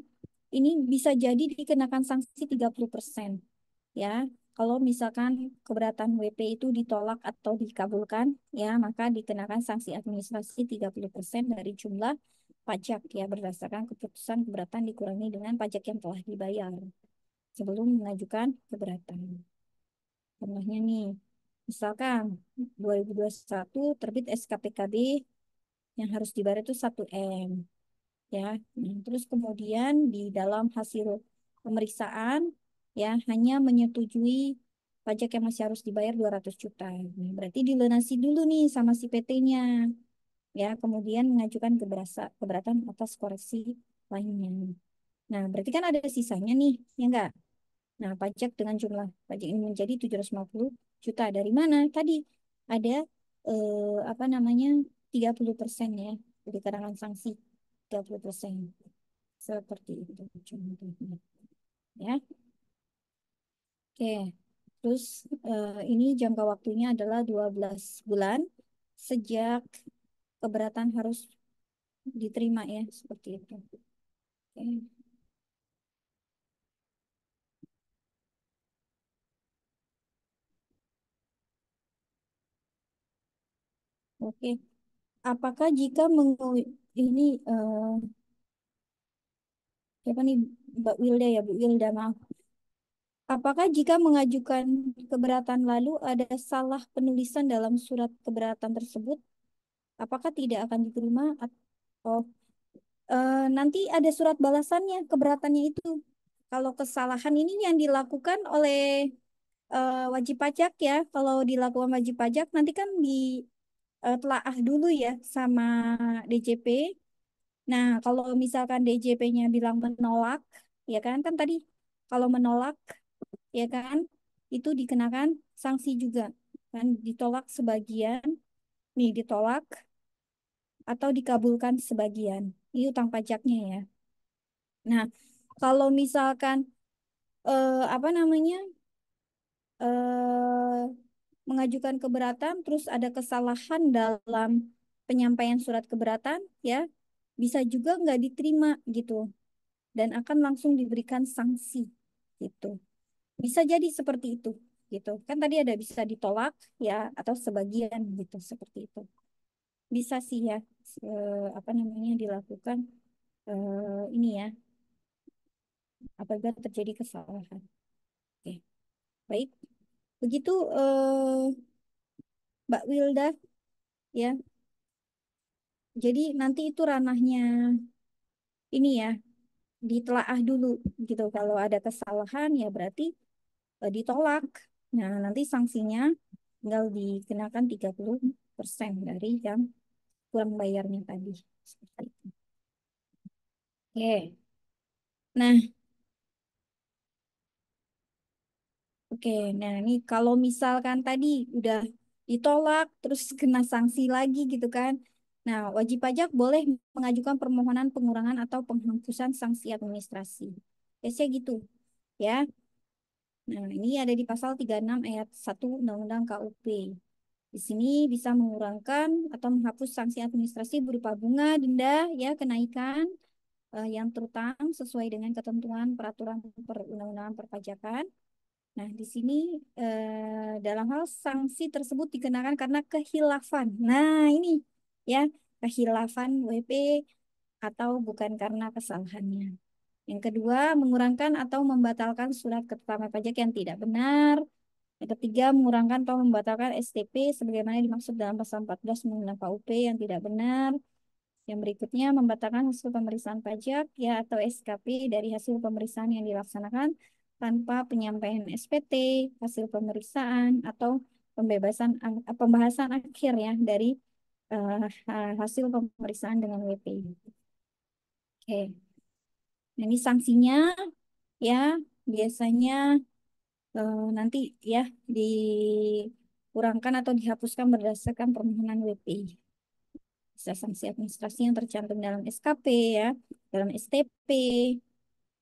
ini bisa jadi dikenakan sanksi 30% ya. Kalau misalkan keberatan WP itu ditolak atau dikabulkan ya, maka dikenakan sanksi administrasi 30% dari jumlah pajak ya berdasarkan keputusan keberatan dikurangi dengan pajak yang telah dibayar sebelum mengajukan keberatan. Contohnya nih, misalkan 2021 terbit SKPKB yang harus dibayar itu 1 M ya. Nah, terus kemudian di dalam hasil pemeriksaan ya hanya menyetujui pajak yang masih harus dibayar 200 juta. Nah, berarti dilunasi dulu nih sama si PT-nya ya, kemudian mengajukan keberatan atas koreksi lainnya. Nah, berarti kan ada sisanya nih, ya enggak? Nah, pajak dengan jumlah pajak ini menjadi 750 juta. Dari mana? Tadi ada apa namanya 30% ya, dikenakan sanksi 30%. Seperti itu contohnya. Ya, oke. Terus ini jangka waktunya adalah 12 bulan sejak keberatan harus diterima ya, seperti itu. Oke. Oke. Apakah jika ini siapa nih Mbak Wilda ya, Bu Wilda maaf. Apakah jika mengajukan keberatan lalu ada salah penulisan dalam surat keberatan tersebut, apakah tidak akan diterima atau nanti ada surat balasannya keberatannya itu? Kalau kesalahan ini yang dilakukan oleh wajib pajak ya, kalau dilakukan wajib pajak nanti kan telaah dulu ya sama DJP. Nah, kalau misalkan DJP-nya bilang menolak, ya kan, kan tadi kalau menolak, ya kan, itu dikenakan sanksi juga, kan, ditolak sebagian, nih ditolak atau dikabulkan sebagian, ini utang pajaknya ya. Nah, kalau misalkan apa namanya eh, mengajukan keberatan, terus ada kesalahan dalam penyampaian surat keberatan, ya, bisa juga nggak diterima gitu. Dan akan langsung diberikan sanksi gitu. Bisa jadi seperti itu gitu. Kan tadi ada bisa ditolak ya atau sebagian gitu seperti itu. Bisa sih ya apa namanya dilakukan ini ya apabila terjadi kesalahan. Oke, baik. Begitu Mbak Wilda ya. Jadi nanti itu ranahnya ini ya ditelaah dulu gitu. Kalau ada kesalahan ya berarti ditolak. Nah, nanti sanksinya tinggal dikenakan 30% dari yang kurang bayarnya tadi. Seperti itu. Oke. Nah, oke. Nah, ini kalau misalkan tadi udah ditolak, terus kena sanksi lagi gitu kan. Nah, wajib pajak boleh mengajukan permohonan pengurangan atau penghapusan sanksi administrasi. Biasanya gitu, ya. Nah, ini ada di pasal 36 ayat 1 Undang-Undang KUP. Di sini bisa mengurangkan atau menghapus sanksi administrasi berupa bunga, denda, ya, kenaikan yang terutang sesuai dengan ketentuan peraturan perundang-undangan perpajakan. Nah, di sini dalam hal sanksi tersebut dikenakan karena kehilafan. Nah, ini ya, kehilafan WP atau bukan karena kesalahannya. Yang kedua, mengurangkan atau membatalkan surat ketetapan pajak yang tidak benar. Yang ketiga, mengurangkan atau membatalkan STP sebagaimana dimaksud dalam pasal 14 Undang-Undang KUP yang tidak benar. Yang berikutnya, membatalkan hasil pemeriksaan pajak ya atau SKP dari hasil pemeriksaan yang dilaksanakan tanpa penyampaian SPT, hasil pemeriksaan atau pembahasan akhir ya dari hasil pemeriksaan dengan WP. Oke. Nah, ini sanksinya ya biasanya nanti ya dikurangkan atau dihapuskan berdasarkan permohonan WP. Bisa sanksi administrasi yang tercantum dalam SKP ya, dalam STP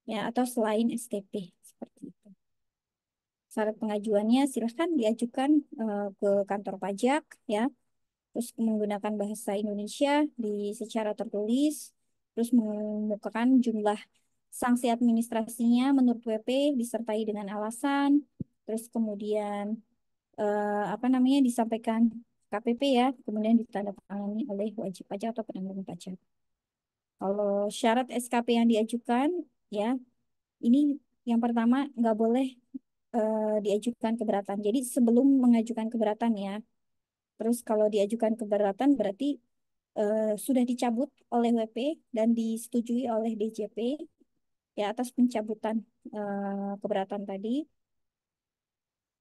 ya atau selain STP seperti itu. Syarat pengajuannya silahkan diajukan ke kantor pajak ya, terus menggunakan bahasa Indonesia secara tertulis, terus mengemukakan jumlah sanksi administrasinya menurut WP disertai dengan alasan, terus kemudian apa namanya disampaikan KPP ya, kemudian ditandatangani oleh wajib pajak atau penanggung pajak. Kalau syarat SKP yang diajukan ya, ini yang pertama nggak boleh diajukan keberatan. Jadi sebelum mengajukan keberatan ya, terus kalau diajukan keberatan berarti sudah dicabut oleh WP dan disetujui oleh DJP ya atas pencabutan keberatan tadi.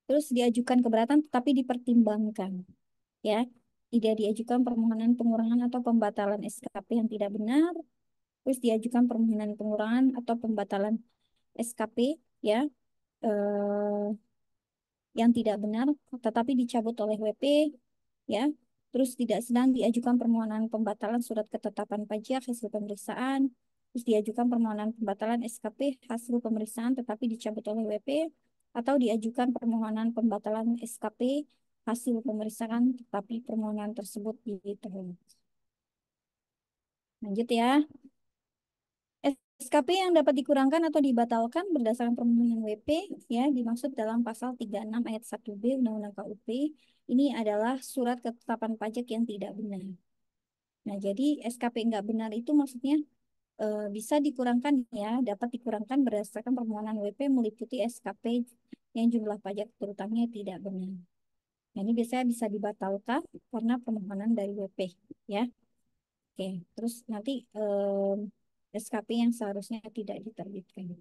Terus diajukan keberatan tetapi dipertimbangkan ya. Tidak diajukan permohonan pengurangan atau pembatalan SKP yang tidak benar. Terus diajukan permohonan pengurangan atau pembatalan SKP ya eh, yang tidak benar tetapi dicabut oleh WP ya. Terus tidak sedang diajukan permohonan pembatalan surat ketetapan pajak hasil pemeriksaan. Terus diajukan permohonan pembatalan SKP hasil pemeriksaan tetapi dicabut oleh WP atau diajukan permohonan pembatalan SKP hasil pemeriksaan tetapi permohonan tersebut ditolak. Lanjut ya. SKP yang dapat dikurangkan atau dibatalkan berdasarkan permohonan WP ya dimaksud dalam pasal 36 ayat 1B Undang-Undang KUP ini adalah surat ketetapan pajak yang tidak benar. Nah, jadi SKP nggak benar itu maksudnya bisa dikurangkan ya, dapat dikurangkan berdasarkan permohonan WP meliputi SKP yang jumlah pajak terutamanya tidak benar. Nah, ini biasanya bisa dibatalkan karena permohonan dari WP ya. Oke, terus nanti SKP yang seharusnya tidak diterbitkan.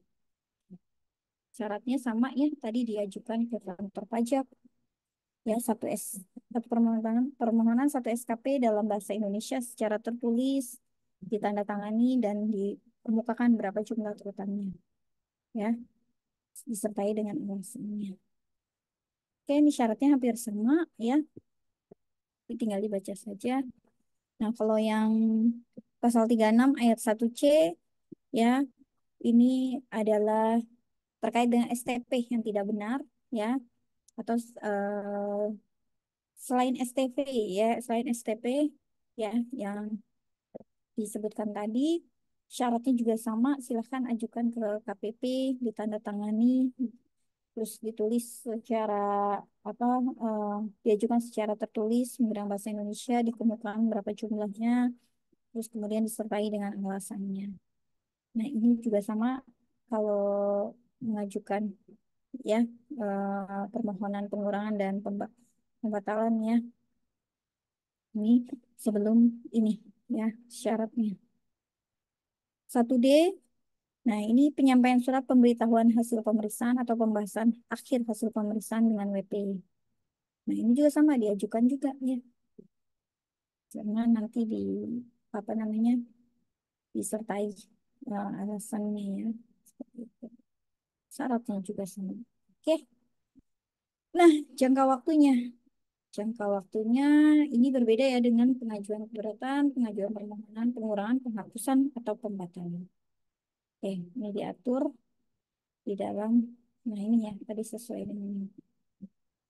Syaratnya sama ya, tadi diajukan ke kantor pajak ya satu permohonan satu SKP dalam bahasa Indonesia secara tertulis, ditandatangani dan dikemukakan berapa jumlah terutamnya ya, disertai dengan alasannya. Oke, ini syaratnya hampir sama ya, tinggal dibaca saja. Nah, kalau yang pasal 36 ayat 1C ya, ini adalah terkait dengan STP yang tidak benar ya atau selain STP ya, selain STP ya yang disebutkan tadi syaratnya juga sama, silahkan ajukan ke KPP, ditandatangani, terus ditulis secara apa eh, diajukan secara tertulis menggunakan bahasa Indonesia, dikemukakan berapa jumlahnya, terus kemudian disertai dengan alasannya. Nah, ini juga sama kalau mengajukan ya permohonan pengurangan dan pembatalan ya. Ini sebelum ini ya syaratnya. 1D, nah ini penyampaian surat pemberitahuan hasil pemeriksaan atau pembahasan akhir hasil pemeriksaan dengan WP. Nah, ini juga sama diajukan juga ya. Karena nanti di apa namanya disertai alasannya ya. Seperti itu. Syaratnya juga sama. Oke. Nah, jangka waktunya. Jangka waktunya ini berbeda ya dengan pengajuan keberatan, pengajuan permohonan, pengurangan, penghapusan, atau pembatalan. Oke, ini diatur di dalam, nah ini ya, tadi sesuai dengan ini.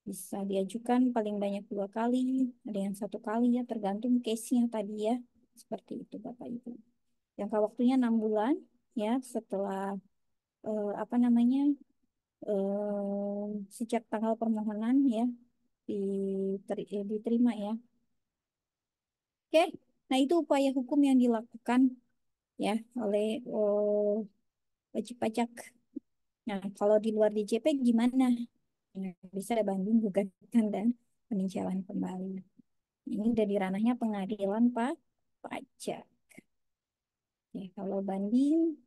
Bisa diajukan paling banyak 2 kali, ada yang 1 kali ya, tergantung case-nya tadi ya. Seperti itu Bapak Ibu. Jangka waktunya 6 bulan ya, setelah apa namanya, sejak tanggal permohonan ya, diterima ya. Oke, nah itu upaya hukum yang dilakukan ya oleh wajib pajak. Nah, kalau di luar DJP gimana? Nah, bisa ada banding, gugatan, dan peninjauan kembali. Ini udah di ranahnya pengadilan pajak. Ya, kalau banding,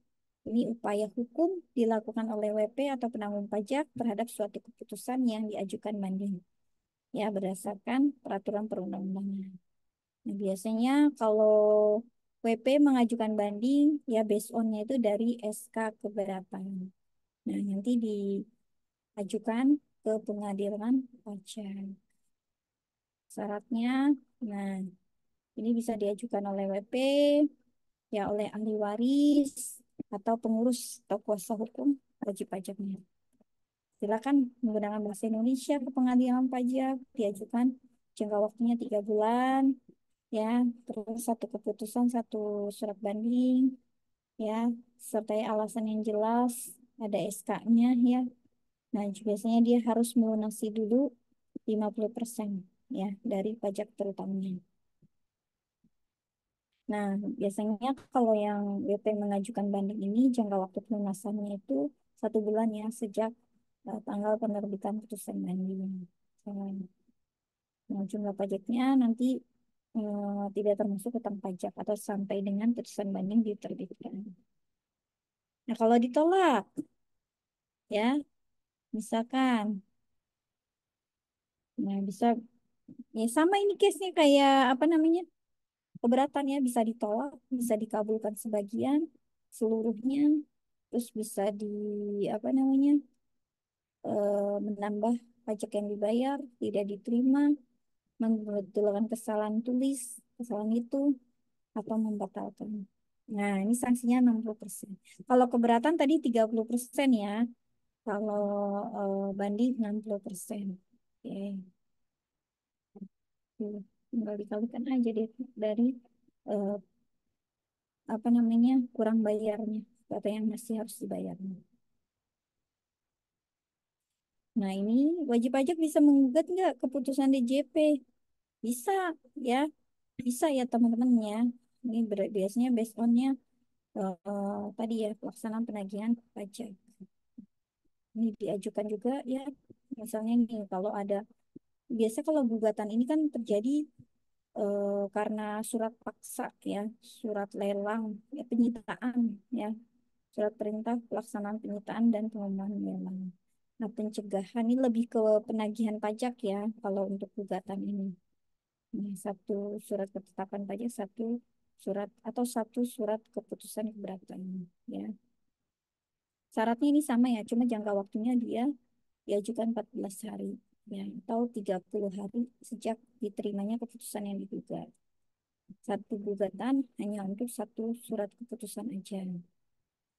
ini upaya hukum dilakukan oleh WP atau penanggung pajak terhadap suatu keputusan yang diajukan banding. Ya, berdasarkan peraturan perundang-undangan. Nah, biasanya kalau WP mengajukan banding, ya based on-nya itu dari SK keberatan. Nah, nanti diajukan ke pengadilan pajak. Syaratnya, nah ini bisa diajukan oleh WP, ya oleh ahli waris, atau pengurus atau kuasa hukum wajib pajaknya. Silakan menggunakan bahasa Indonesia ke pengadilan pajak, diajukan jangka waktunya 3 bulan, ya, terus satu keputusan, satu surat banding, ya, sertai alasan yang jelas, ada SK-nya, ya. Nah, biasanya dia harus melunasi dulu 50% ya dari pajak terutamanya. Nah, biasanya kalau yang WP mengajukan banding ini jangka waktu pelunasannya itu 1 bulan ya sejak tanggal penerbitan putusan banding. Eh, Nah, jumlah pajaknya nanti tidak termasuk utang pajak atau sampai dengan putusan banding diterbitkan. Nah, kalau ditolak, ya, misalkan, nah bisa, ya sama ini case-nya kayak apa namanya, keberatan ya, bisa ditolak, bisa dikabulkan sebagian, seluruhnya, terus bisa di apa namanya, menambah pajak yang dibayar, tidak diterima, membetulkan kesalahan tulis, kesalahan itu, atau membatalkan. Nah, ini sanksinya 60%. Kalau keberatan tadi 30% ya. Kalau banding 60%. Oke. Tuh, tinggal dikalikan aja deh dari eh, apa namanya, kurang bayarnya atau yang masih harus dibayarnya. Nah, ini wajib pajak bisa menggugat nggak keputusan DJP? Bisa ya, bisa ya teman-teman ya. Ini biasanya based on-nya tadi ya pelaksanaan penagihan pajak. Ini diajukan juga ya. Misalnya nih kalau ada, biasa kalau gugatan ini kan terjadi karena surat paksa ya, surat lelang, ya, penyitaan ya, surat perintah pelaksanaan penyitaan dan pengumuman lelang. Nah, pencegahan ini lebih ke penagihan pajak ya kalau untuk gugatan ini. Nah, satu surat ketetapan pajak, satu surat atau satu surat keputusan keberatan ya. Syaratnya ini sama ya, cuma jangka waktunya dia diajukan 14 hari ya, atau 30 hari sejak diterimanya keputusan yang digugat. Satu gugatan hanya untuk satu surat keputusan aja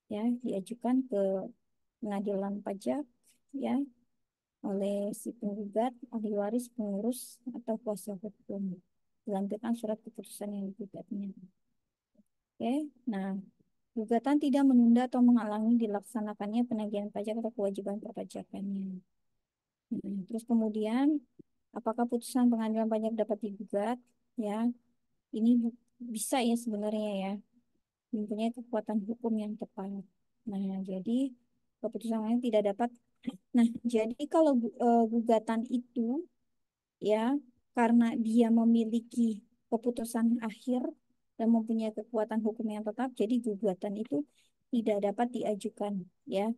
ya, diajukan ke pengadilan pajak ya oleh si penggugat, ahli waris, pengurus, atau kuasa hukum. Dilampirkan surat keputusan yang digugatnya. Oke, nah, gugatan tidak menunda atau menghalangi dilaksanakannya penagihan pajak atau kewajiban perpajakannya. Terus kemudian, apakah putusan pengadilan pajak dapat digugat? Ya, ini bisa ya sebenarnya ya, mempunyai kekuatan hukum yang tepat. Nah, jadi keputusan lain tidak dapat. Nah, jadi kalau gugatan itu ya, karena dia memiliki keputusan akhir dan mempunyai kekuatan hukum yang tetap, jadi gugatan itu tidak dapat diajukan ya.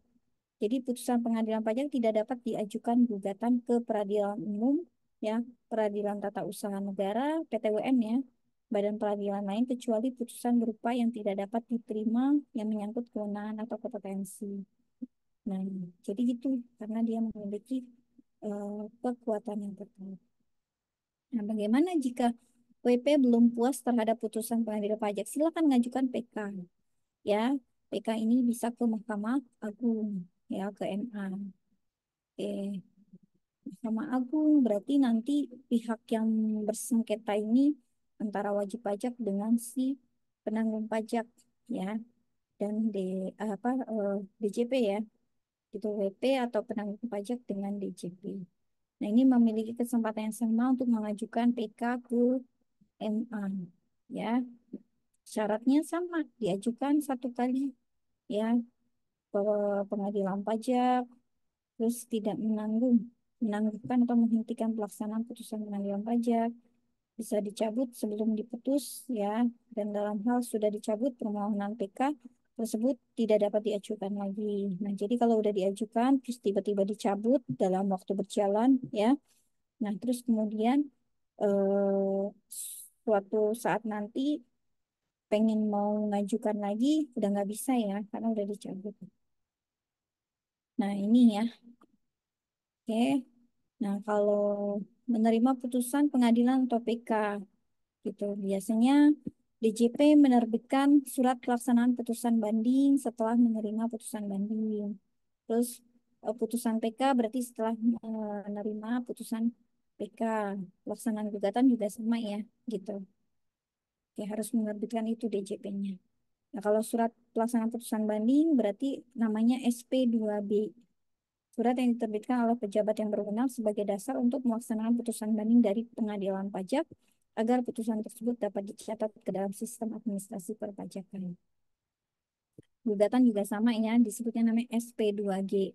Jadi putusan pengadilan pajak tidak dapat diajukan gugatan ke peradilan umum ya, peradilan tata usaha negara, PTWN ya. badan peradilan lain kecuali putusan berupa yang tidak dapat diterima yang menyangkut kewenangan atau kompetensi. Nah, jadi gitu karena dia memiliki kekuatan yang tetap. Nah, bagaimana jika WP belum puas terhadap putusan pengadilan pajak? Silakan ngajukan PK. Ya, PK ini bisa ke Mahkamah Agung, ya ke MA. Oke, Mahkamah Agung berarti nanti pihak yang bersengketa ini antara wajib pajak dengan si penanggung pajak, ya, dan DJP ya, itu WP atau penanggung pajak dengan DJP. Nah, ini memiliki kesempatan yang sama untuk mengajukan PK ke MA, ya. Syaratnya sama, diajukan satu kali, ya, ke pengadilan pajak, terus tidak menangguhkan atau menghentikan pelaksanaan putusan pengadilan pajak, bisa dicabut sebelum diputus, ya, dan dalam hal sudah dicabut permohonan PK tersebut tidak dapat diajukan lagi. Nah, jadi kalau udah diajukan terus tiba-tiba dicabut dalam waktu berjalan, ya. Nah, terus kemudian suatu saat nanti pengen mau mengajukan lagi udah nggak bisa ya karena udah dicabut. Nah, ini ya. Oke. Nah, kalau menerima putusan pengadilan atau PK gitu, biasanya DJP menerbitkan surat pelaksanaan putusan banding setelah menerima putusan banding. Terus putusan PK berarti setelah menerima putusan PK. Pelaksanaan gugatan juga sama ya, gitu. Oke, harus menerbitkan itu DJP-nya. Nah, kalau surat pelaksanaan putusan banding berarti namanya SP2B. Surat yang diterbitkan oleh pejabat yang berwenang sebagai dasar untuk melaksanakan putusan banding dari pengadilan pajak agar putusan tersebut dapat dicatat ke dalam sistem administrasi perpajakan. Gugatan juga sama ya, disebutnya namanya SP2G.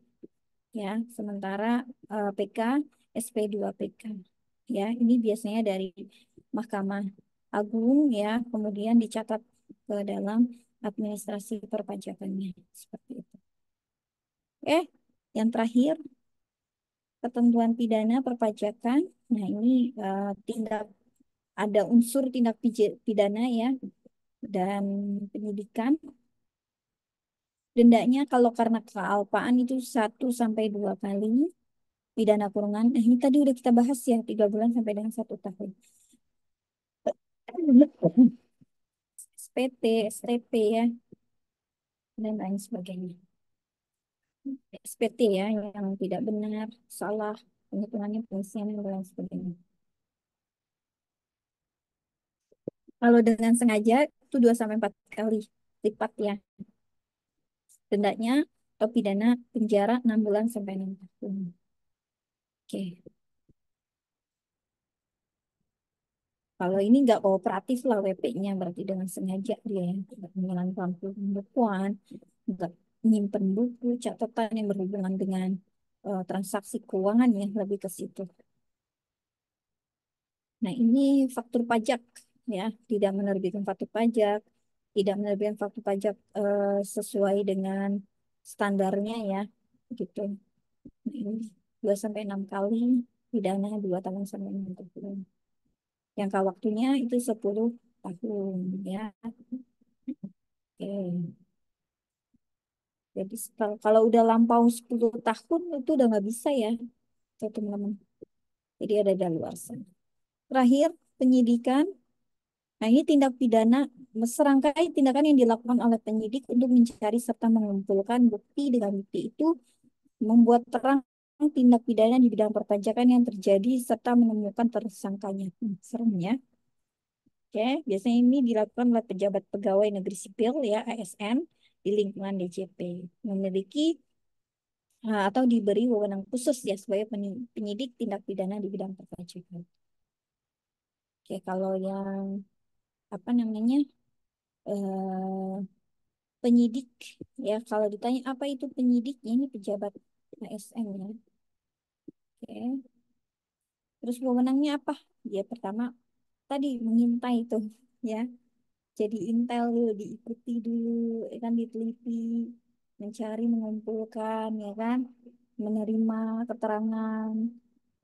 Ya, sementara PK SP2PK. Ya, ini biasanya dari Mahkamah Agung ya, kemudian dicatat ke dalam administrasi perpajakannya seperti itu. Yang terakhir ketentuan pidana perpajakan. Nah, ini tindak ada unsur tindak pidana ya dan penyidikan. Dendanya kalau karena kealpaan itu 1 sampai 2 kali pidana kurungan. Ini tadi udah kita bahas ya 3 bulan sampai dengan 1 tahun. SPT, STP ya dan lain sebagainya. SPT ya yang tidak benar, salah penghitungannya, pengisian dan lain sebagainya. Kalau dengan sengaja itu 2 sampai 4 kali lipat ya dendanya atau pidana penjara 6 bulan sampai 6 tahun. Oke, kalau ini nggak kooperatif lah WP-nya berarti dengan sengaja dia yang tidak menjalankan pembukuan, nggak menyimpan buku catatan yang berhubungan dengan transaksi keuangan ya lebih ke situ. Nah, ini faktur pajak ya, tidak menerbitkan faktur pajak, tidak menerbitkan faktur pajak sesuai dengan standarnya ya, gitu. Nah, ini 2 sampai 6 kali pidana 2 tahun sampai 6 tahun. Jangka waktunya itu 10 tahun ya. Oke. Jadi kalau udah lampau 10 tahun itu udah nggak bisa ya, teman-teman. Jadi ada daluarsa. Terakhir, penyidikan. Nah, ini tindak pidana serangkai tindakan yang dilakukan oleh penyidik untuk mencari serta mengumpulkan bukti dengan bukti itu membuat terang tindak pidana di bidang perpajakan yang terjadi serta menemukan tersangkanya. Serem ya. Oke, biasanya ini dilakukan oleh pejabat pegawai negeri sipil ya ASN di lingkungan DJP memiliki atau diberi wewenang khusus ya sebagai penyidik tindak pidana di bidang perpajakan. Oke, kalau yang apa namanya eh, penyidik ya kalau ditanya apa itu penyidiknya ini pejabat ASN ya. Oke, terus wewenangnya apa? Dia pertama tadi mengintai itu ya. Jadi intel dulu, diikuti dulu, ya kan diteliti, mencari, mengumpulkan, ya kan, menerima keterangan,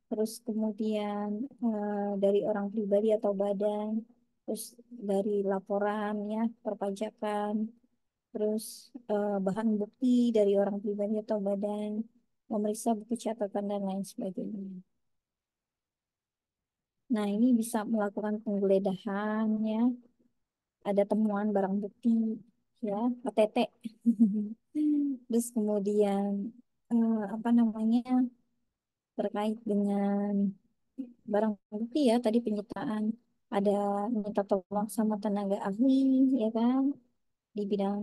terus kemudian dari orang pribadi atau badan, terus dari laporan ya perpajakan, terus bahan bukti dari orang pribadi atau badan, memeriksa buku catatan dan lain sebagainya. Nah, ini bisa melakukan penggeledahan ya, ada temuan barang bukti ya, OTT. Terus kemudian apa namanya terkait dengan barang bukti ya, tadi penyitaan ada minta tolong sama tenaga ahli ya kan di bidang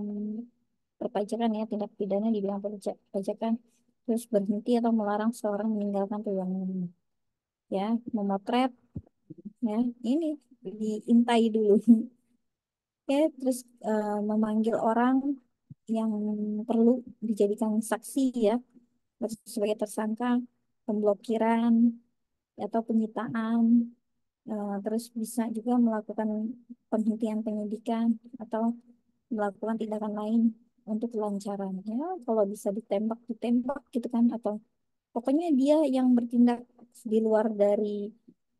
perpajakan ya, tindak pidana di bidang perpajakan, terus berhenti atau melarang seorang meninggalkan ruangan ya, memotret ya, ini diintai dulu. Oke, terus memanggil orang yang perlu dijadikan saksi ya, terus sebagai tersangka, pemblokiran atau penyitaan. Terus bisa juga melakukan penghentian penyidikan atau melakukan tindakan lain untuk kelancaran. Ya, kalau bisa ditembak, ditembak gitu kan. Atau pokoknya dia yang bertindak di luar dari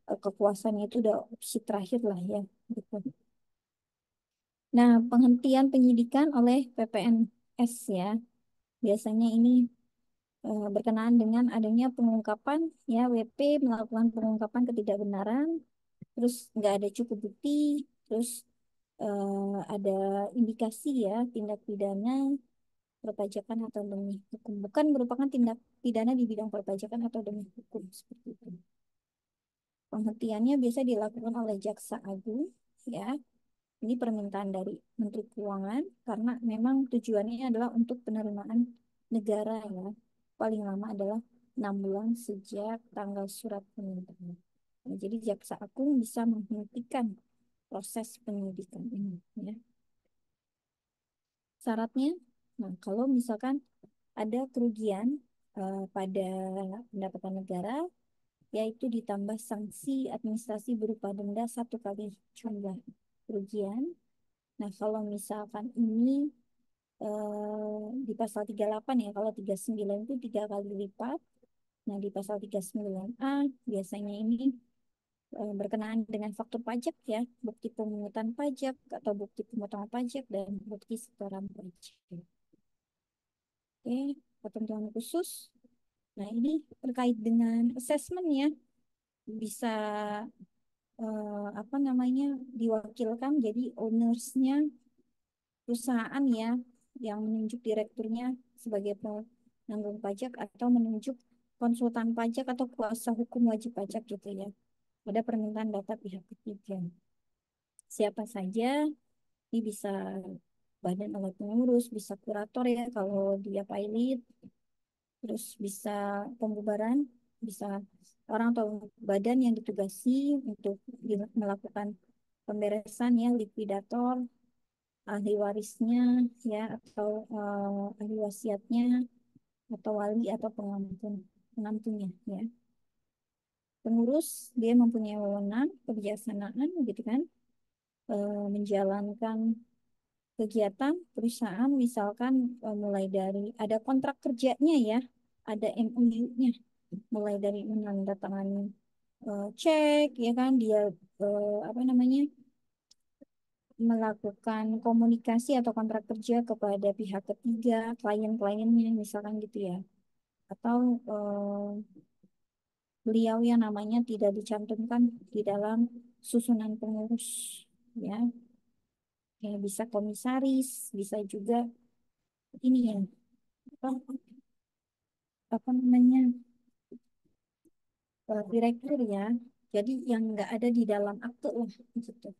kekuasaannya itu udah opsi terakhir lah ya. Gitu. Nah, penghentian penyidikan oleh PPNS ya. Biasanya ini berkenaan dengan adanya pengungkapan ya, WP melakukan pengungkapan ketidakbenaran, terus nggak ada cukup bukti, terus ada indikasi ya tindak pidana perpajakan atau demi hukum, bukan merupakan tindak pidana di bidang perpajakan atau demi hukum seperti itu. Penghentiannya biasa dilakukan oleh Jaksa Agung ya. Ini permintaan dari Menteri Keuangan karena memang tujuannya adalah untuk penerimaan negara ya. Paling lama adalah 6 bulan sejak tanggal surat permintaan. Nah, jadi Jaksa Agung bisa menghentikan proses penyidikan ini ya. Syaratnya, nah kalau misalkan ada kerugian pada pendapatan negara, yaitu ditambah sanksi administrasi berupa denda 1 kali jumlah kerugian. Nah, kalau misalkan ini di pasal 38 ya, kalau 39 itu 3 kali lipat. Nah, di pasal 39A biasanya ini berkenaan dengan faktur pajak ya, bukti pemungutan pajak atau bukti pemotongan pajak dan bukti setoran pajak. Oke, ketentuan khusus. Nah, ini terkait dengan assessment ya, bisa apa namanya diwakilkan jadi ownersnya perusahaan ya yang menunjuk direkturnya sebagai penanggung pajak atau menunjuk konsultan pajak atau kuasa hukum wajib pajak gitu ya. Ada permintaan data pihak ketiga. Siapa saja ini bisa badan oleh pengurus, bisa kurator ya kalau dia pilot, terus bisa pembubaran, bisa orang atau badan yang ditugasi untuk melakukan pemberesan ya, likuidator, ahli warisnya ya atau ahli wasiatnya atau wali atau pengantunnya ya. Pengurus dia mempunyai wewenang kebijaksanaan gitu kan, menjalankan kegiatan perusahaan misalkan mulai dari ada kontrak kerjanya ya, ada MOU-nya, mulai dari menandatangani cek ya kan, dia apa namanya melakukan komunikasi atau kontrak kerja kepada pihak ketiga, klien-kliennya misalkan gitu ya. Atau beliau yang namanya tidak dicantumkan di dalam susunan pengurus ya. Ya bisa komisaris, bisa juga ini ya apa, apa namanya direktur ya. Jadi yang nggak ada di dalam akte lah gitu.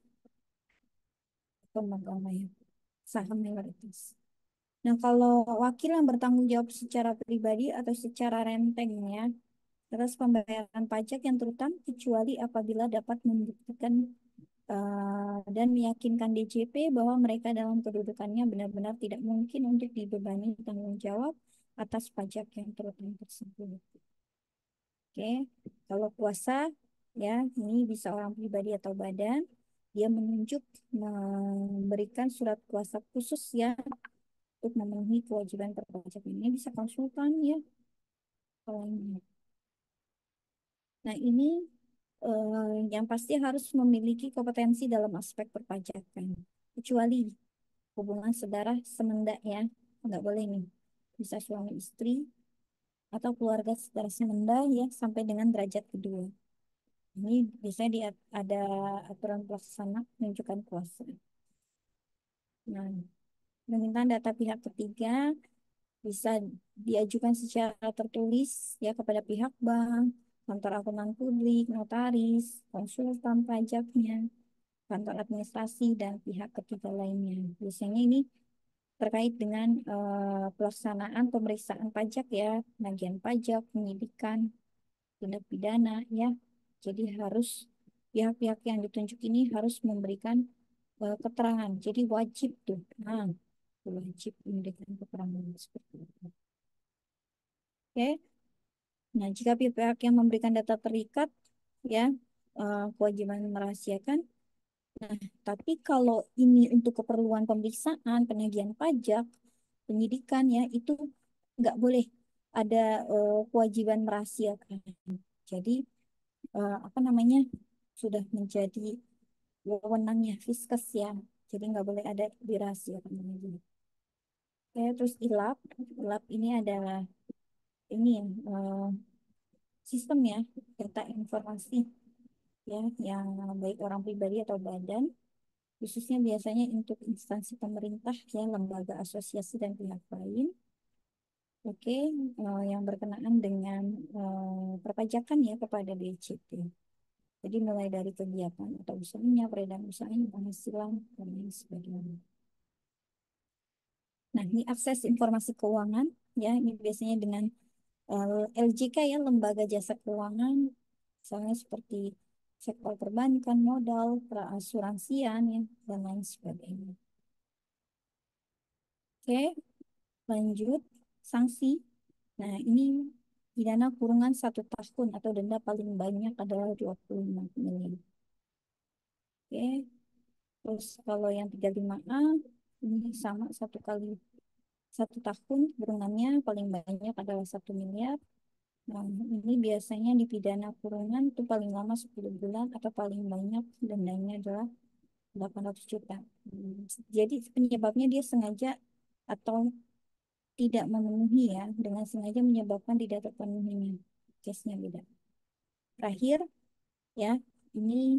Pemegang ya, saham minoritas. Nah, kalau wakil yang bertanggung jawab secara pribadi atau secara renteng ya, atas pembayaran pajak yang terutama kecuali apabila dapat membuktikan dan meyakinkan DJP bahwa mereka dalam kedudukannya benar-benar tidak mungkin untuk dibebani tanggung jawab atas pajak yang terutama tersebut. Oke, kalau kuasa ya ini bisa orang pribadi atau badan, dia menunjuk memberikan surat kuasa khusus ya untuk memenuhi kewajiban perpajakan ini bisa konsultan ya kalau ini. Nah ini yang pasti harus memiliki kompetensi dalam aspek perpajakan. Kecuali hubungan saudara semenda ya, nggak boleh nih. Bisa suami istri atau keluarga saudara semenda ya sampai dengan derajat kedua. Ini biasanya ada aturan pelaksana menunjukkan kuasa. Nah, permintaan data pihak ketiga bisa diajukan secara tertulis ya kepada pihak bank, kantor akuntan publik, notaris, konsultan pajaknya, kantor administrasi, dan pihak ketiga lainnya. Biasanya ini terkait dengan pelaksanaan pemeriksaan pajak ya, penagihan pajak, penyidikan, tindak pidana ya. Jadi harus pihak-pihak yang ditunjuk ini harus memberikan keterangan. Jadi wajib tuh. Nah, wajib memberikan keterangan seperti itu. Oke. Nah, jika pihak yang memberikan data terikat, ya, kewajiban merahasiakan. Nah, tapi kalau ini untuk keperluan pemeriksaan, penagihan pajak, penyidikan, ya, itu nggak boleh ada kewajiban merahasiakan. Jadi, apa namanya, sudah menjadi wewenangnya Fiskes, ya. Jadi nggak boleh ada dirahasiakan lagi. Oke, terus ILAP. ILAP ini adalah ini ya, sistem ya, data informasi ya yang baik orang pribadi atau badan khususnya biasanya untuk instansi pemerintah ya lembaga asosiasi dan pihak lain oke yang berkenaan dengan perpajakan ya kepada BCT jadi mulai dari kegiatan atau usahanya peredaran usahanya penghasilan dan lain sebagainya. Nah ini akses informasi keuangan ya ini biasanya dengan LJK ya lembaga jasa keuangan misalnya seperti sektor perbankan, modal, perasuransian, ya, dan lain sebagainya. Oke, lanjut. Sanksi. Nah, ini pidana kurungan 1 tahun atau denda paling banyak adalah 25 miliar. Oke, terus kalau yang 35A, ini sama 1 tahun, kurungannya paling banyak adalah 1 miliar. Nah, ini biasanya dipidana kurungan itu paling lama 10 bulan atau paling banyak dendanya adalah 800 juta. Jadi penyebabnya dia sengaja atau tidak memenuhi ya, dengan sengaja menyebabkan tidak terpenuhinya. Case-nya beda. Terakhir ya, ini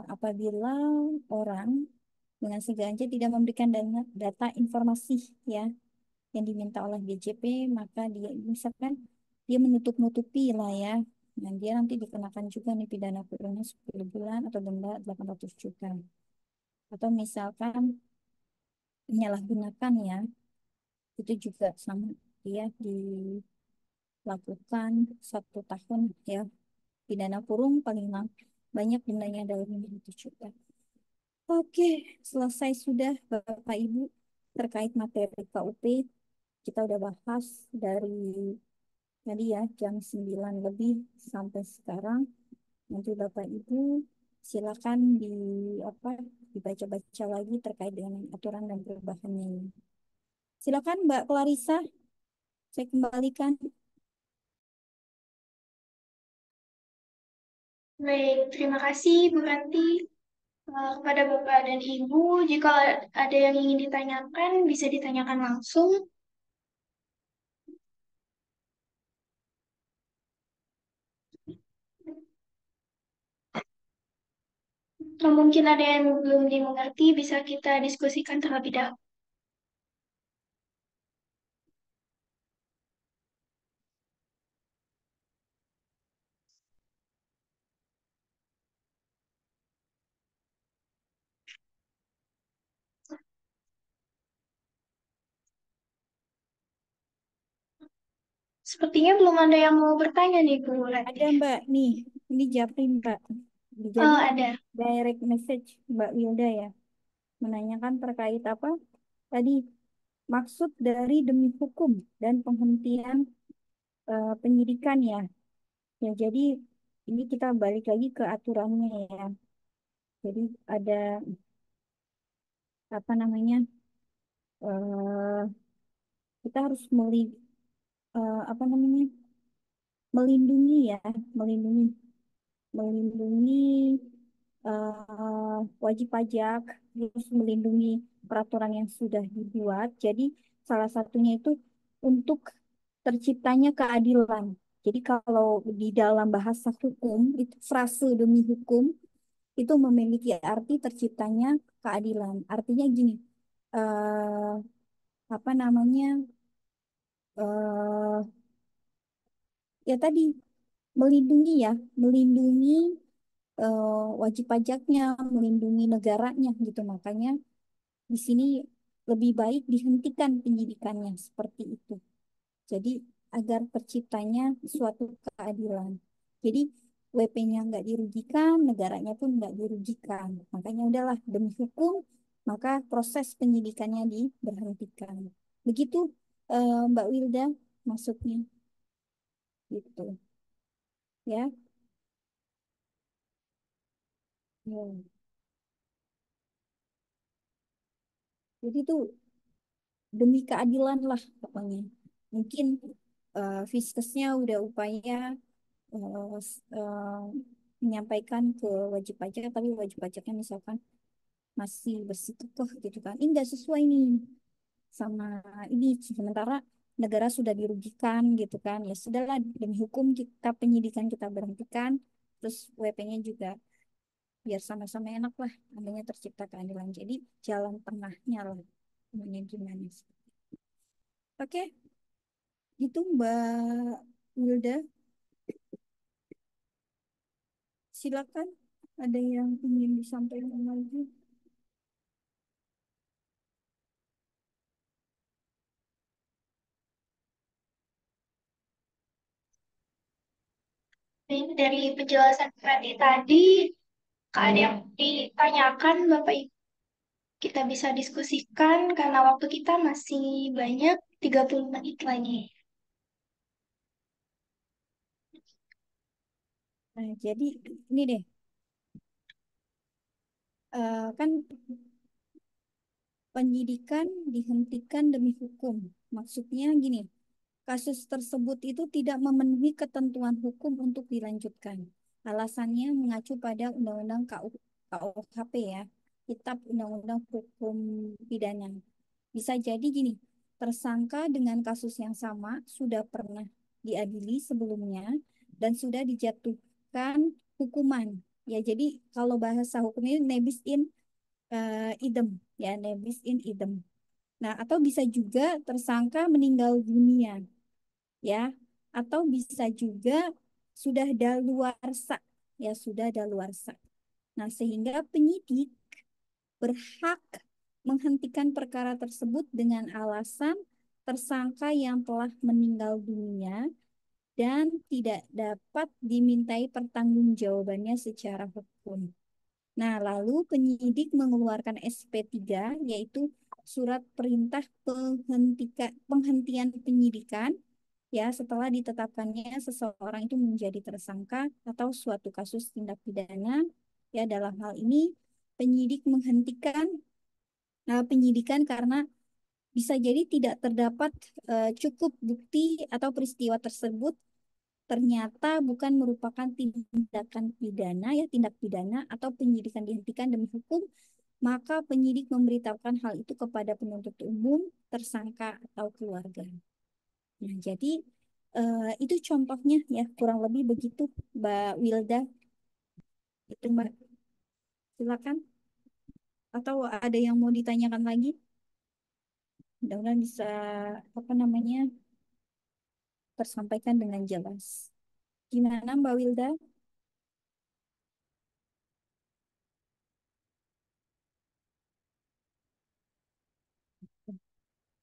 apabila orang dengan sengaja tidak memberikan data informasi ya yang diminta oleh BJP, maka dia misalkan dia menutup-nutupi lah ya. Dan dia nanti dikenakan juga nih pidana kurungan 10 bulan atau denda 800 juta. Atau misalkan menyalahgunakan ya, itu juga sama dia dilakukan 1 tahun ya pidana kurung paling banyak dendanya adalah 500 juta. Oke, selesai sudah Bapak Ibu terkait materi KUP. Kita udah bahas dari tadi ya jam 9 lebih sampai sekarang. Nanti Bapak Ibu silakan apa dibaca-baca lagi terkait dengan aturan dan perubahannya. Silakan Mbak Clarissa, saya kembalikan. Baik, terima kasih Bu Ranti. Kepada Bapak dan Ibu, jika ada yang ingin ditanyakan, bisa ditanyakan langsung. Atau mungkin ada yang belum dimengerti, bisa kita diskusikan terlebih dahulu. Sepertinya belum ada yang mau bertanya nih, Bu Ranti. Ada Mbak nih, ini Japri Mbak. Oh, Jadi ada. direct message Mbak Wilda ya, menanyakan terkait apa? Tadi maksud dari demi hukum dan penghentian penyidikan ya. Ya jadi ini kita balik lagi ke aturannya ya. Jadi ada apa namanya? eh kita harus apa namanya? Melindungi ya, melindungi. melindungi wajib pajak, terus melindungi peraturan yang sudah dibuat. Jadi salah satunya itu untuk terciptanya keadilan. Jadi kalau di dalam bahasa hukum itu frase demi hukum itu memiliki arti terciptanya keadilan. Artinya gini, eh, apa namanya? eh Ya tadi melindungi ya, melindungi wajib pajaknya, melindungi negaranya gitu. Makanya di sini lebih baik dihentikan penyidikannya seperti itu. Jadi agar terciptanya suatu keadilan. Jadi WP-nya nggak dirugikan, negaranya pun nggak dirugikan. Makanya udahlah demi hukum, maka proses penyidikannya diberhentikan. Begitu Mbak Wilda maksudnya gitu ya. Ya. Jadi itu demi keadilan lah pokoknya. Mungkin Fiskesnya udah upaya menyampaikan ke wajib pajak, tapi wajib pajaknya misalkan masih bersikukuh gitu kan. Ini nggak sesuai nih sama ini. Sementara negara sudah dirugikan gitu kan. Ya sudahlah demi hukum kita penyidikan kita berhentikan. Terus WP-nya juga biar sama-sama enak lah. Adanya tercipta keadilan. Jadi jalan tengahnya lah. Namanya gimana sih? Oke, gitu Mbak Wilda. Silakan. Ada yang ingin disampaikan lagi? Ini dari penjelasan Freddy tadi, ada yang ditanyakan Bapak Ibu, kita bisa diskusikan karena waktu kita masih banyak, 30 menit lagi. Nah, jadi ini deh, kan penyidikan dihentikan demi hukum. Maksudnya gini, kasus tersebut itu tidak memenuhi ketentuan hukum untuk dilanjutkan. Alasannya mengacu pada Undang-Undang KUHP ya, Kitab Undang-Undang Hukum Pidana. Bisa jadi gini, tersangka dengan kasus yang sama sudah pernah diadili sebelumnya dan sudah dijatuhkan hukuman. Ya, jadi kalau bahasa hukumnya nebis in idem, ya nebis in idem. Nah, atau bisa juga tersangka meninggal dunia, ya, atau bisa juga sudah daluarsa, ya sudah daluarsa. Nah, sehingga penyidik berhak menghentikan perkara tersebut dengan alasan tersangka yang telah meninggal dunia dan tidak dapat dimintai pertanggungjawabannya secara hukum. Nah, lalu penyidik mengeluarkan SP3, yaitu surat perintah penghentian penyidikan, ya setelah ditetapkannya seseorang itu menjadi tersangka atau suatu kasus tindak pidana. Ya, dalam hal ini penyidik menghentikan penyidikan karena bisa jadi tidak terdapat cukup bukti atau peristiwa tersebut ternyata bukan merupakan tindakan pidana ya tindak pidana atau penyidikan dihentikan demi hukum, maka penyidik memberitahukan hal itu kepada penuntut umum, tersangka atau keluarga. Nah, jadi itu contohnya ya kurang lebih begitu Mbak Wilda. Itu Mbak, silakan. Atau ada yang mau ditanyakan lagi? Mudah-mudahan bisa apa namanya tersampaikan dengan jelas. Gimana Mbak Wilda?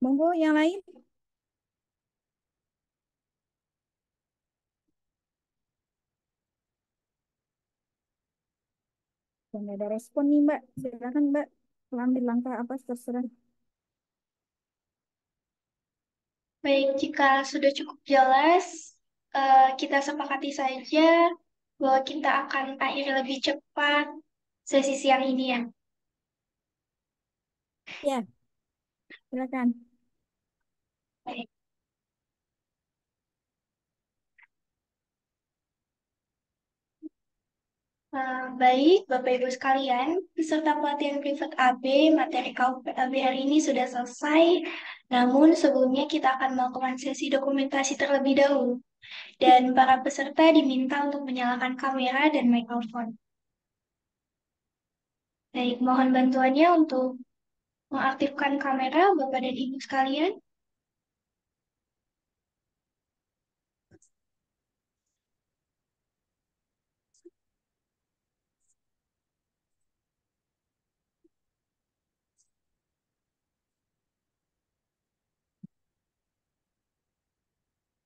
Monggo yang lain. Dan ada respon nih Mbak. Silakan Mbak. Ambil langkah apa terserah. Baik, jika sudah cukup jelas, kita sepakati saja bahwa kita akan akhiri lebih cepat sesi siang ini ya. Ya, silakan. Baik. Baik, Bapak Ibu sekalian, peserta pelatihan privat AB, materi KUP AB hari ini sudah selesai. Namun sebelumnya kita akan melakukan sesi dokumentasi terlebih dahulu. Dan para peserta diminta untuk menyalakan kamera dan mikrofon. Baik, mohon bantuannya untuk mengaktifkan kamera Bapak dan Ibu sekalian.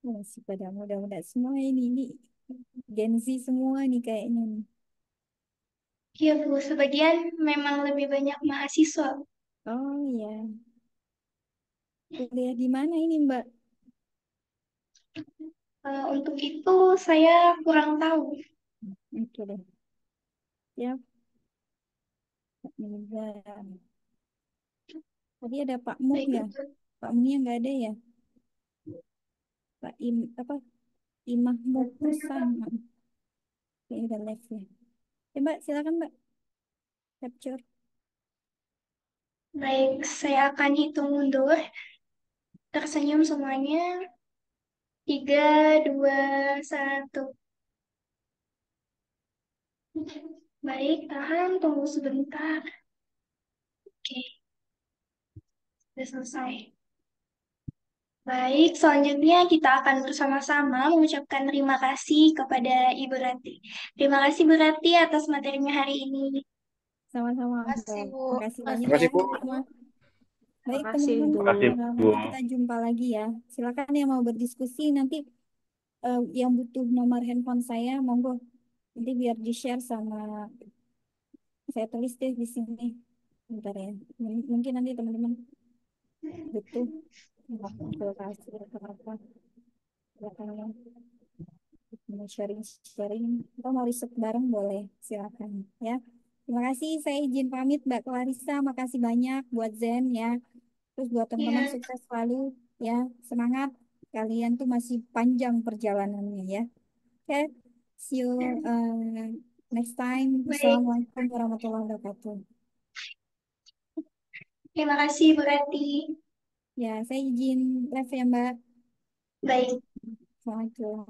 Masih pada muda-muda semua ini Gen Z semua nih kayaknya nih. Iya Bu, sebagian memang lebih banyak mahasiswa. Oh iya, kuliah di mana ini Mbak? Untuk itu saya kurang tahu. Oke deh, ya juga. Tadi ada Pak Muh Baik, ya, betul. Pak Muhnya nggak ada ya, Pak Im apa Imah Muhsan, kayaknya udah live ya. Ya Mbak, silakan Mbak, capture. Baik, saya akan hitung mundur. Tersenyum semuanya. Tiga, dua, satu. Baik, tahan, tunggu sebentar. Oke, sudah selesai. Baik, selanjutnya kita akan bersama-sama mengucapkan terima kasih kepada Ibu Rati. Terima kasih Bu Rati atas materinya hari ini. Sama-sama Makasih Mbak, Bu, makasih banyak makasih ya Makasih Bu. teman-teman. Baik makasih teman-teman, Du. Makasih Bu. nanti kita jumpa lagi ya. Silakan yang mau berdiskusi nanti, yang butuh nomor handphone saya, monggo nanti biar di-share sama saya tulis deh di sini. Bentar ya. Mungkin nanti teman-teman butuh konsultasi atau apa. Silakan mau sharing-sharing atau mau riset bareng boleh. Silakan ya. Terima kasih. Saya izin pamit Mbak Clarissa. Makasih banyak buat Zen ya. Terus buat teman-teman Ya, sukses selalu ya. Semangat. Kalian tuh masih panjang perjalanannya ya. Oke. See you next time. baik. Assalamualaikum warahmatullahi wabarakatuh. Terima kasih Bu Rati. Ya, saya izin live ya, Mbak. Baik. Assalamualaikum.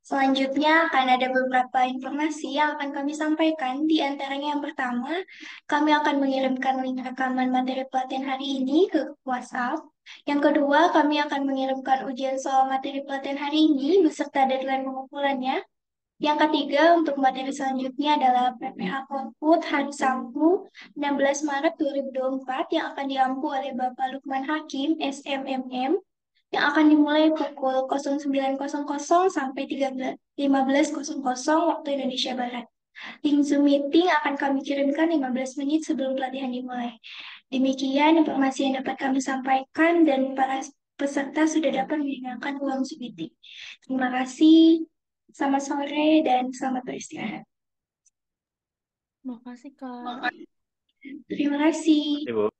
Selanjutnya akan ada beberapa informasi yang akan kami sampaikan. Di antaranya yang pertama, kami akan mengirimkan link rekaman materi pelatihan hari ini ke WhatsApp. Yang kedua, kami akan mengirimkan ujian soal materi pelatihan hari ini beserta deadline pengumpulannya. Yang ketiga, untuk materi selanjutnya adalah PPH Komput hari Sabtu 16 Maret 2024 yang akan diampu oleh Bapak Lukman Hakim, SMMM, yang akan dimulai pukul 09.00 sampai 15.00 waktu Indonesia Barat. Link Zoom meeting akan kami kirimkan 15 menit sebelum pelatihan dimulai. Demikian informasi yang dapat kami sampaikan dan para peserta sudah dapat menggunakan uang Zoom meeting. Terima kasih, selamat sore, dan selamat beristirahat. Makasih Kak. Terima kasih. Ibu.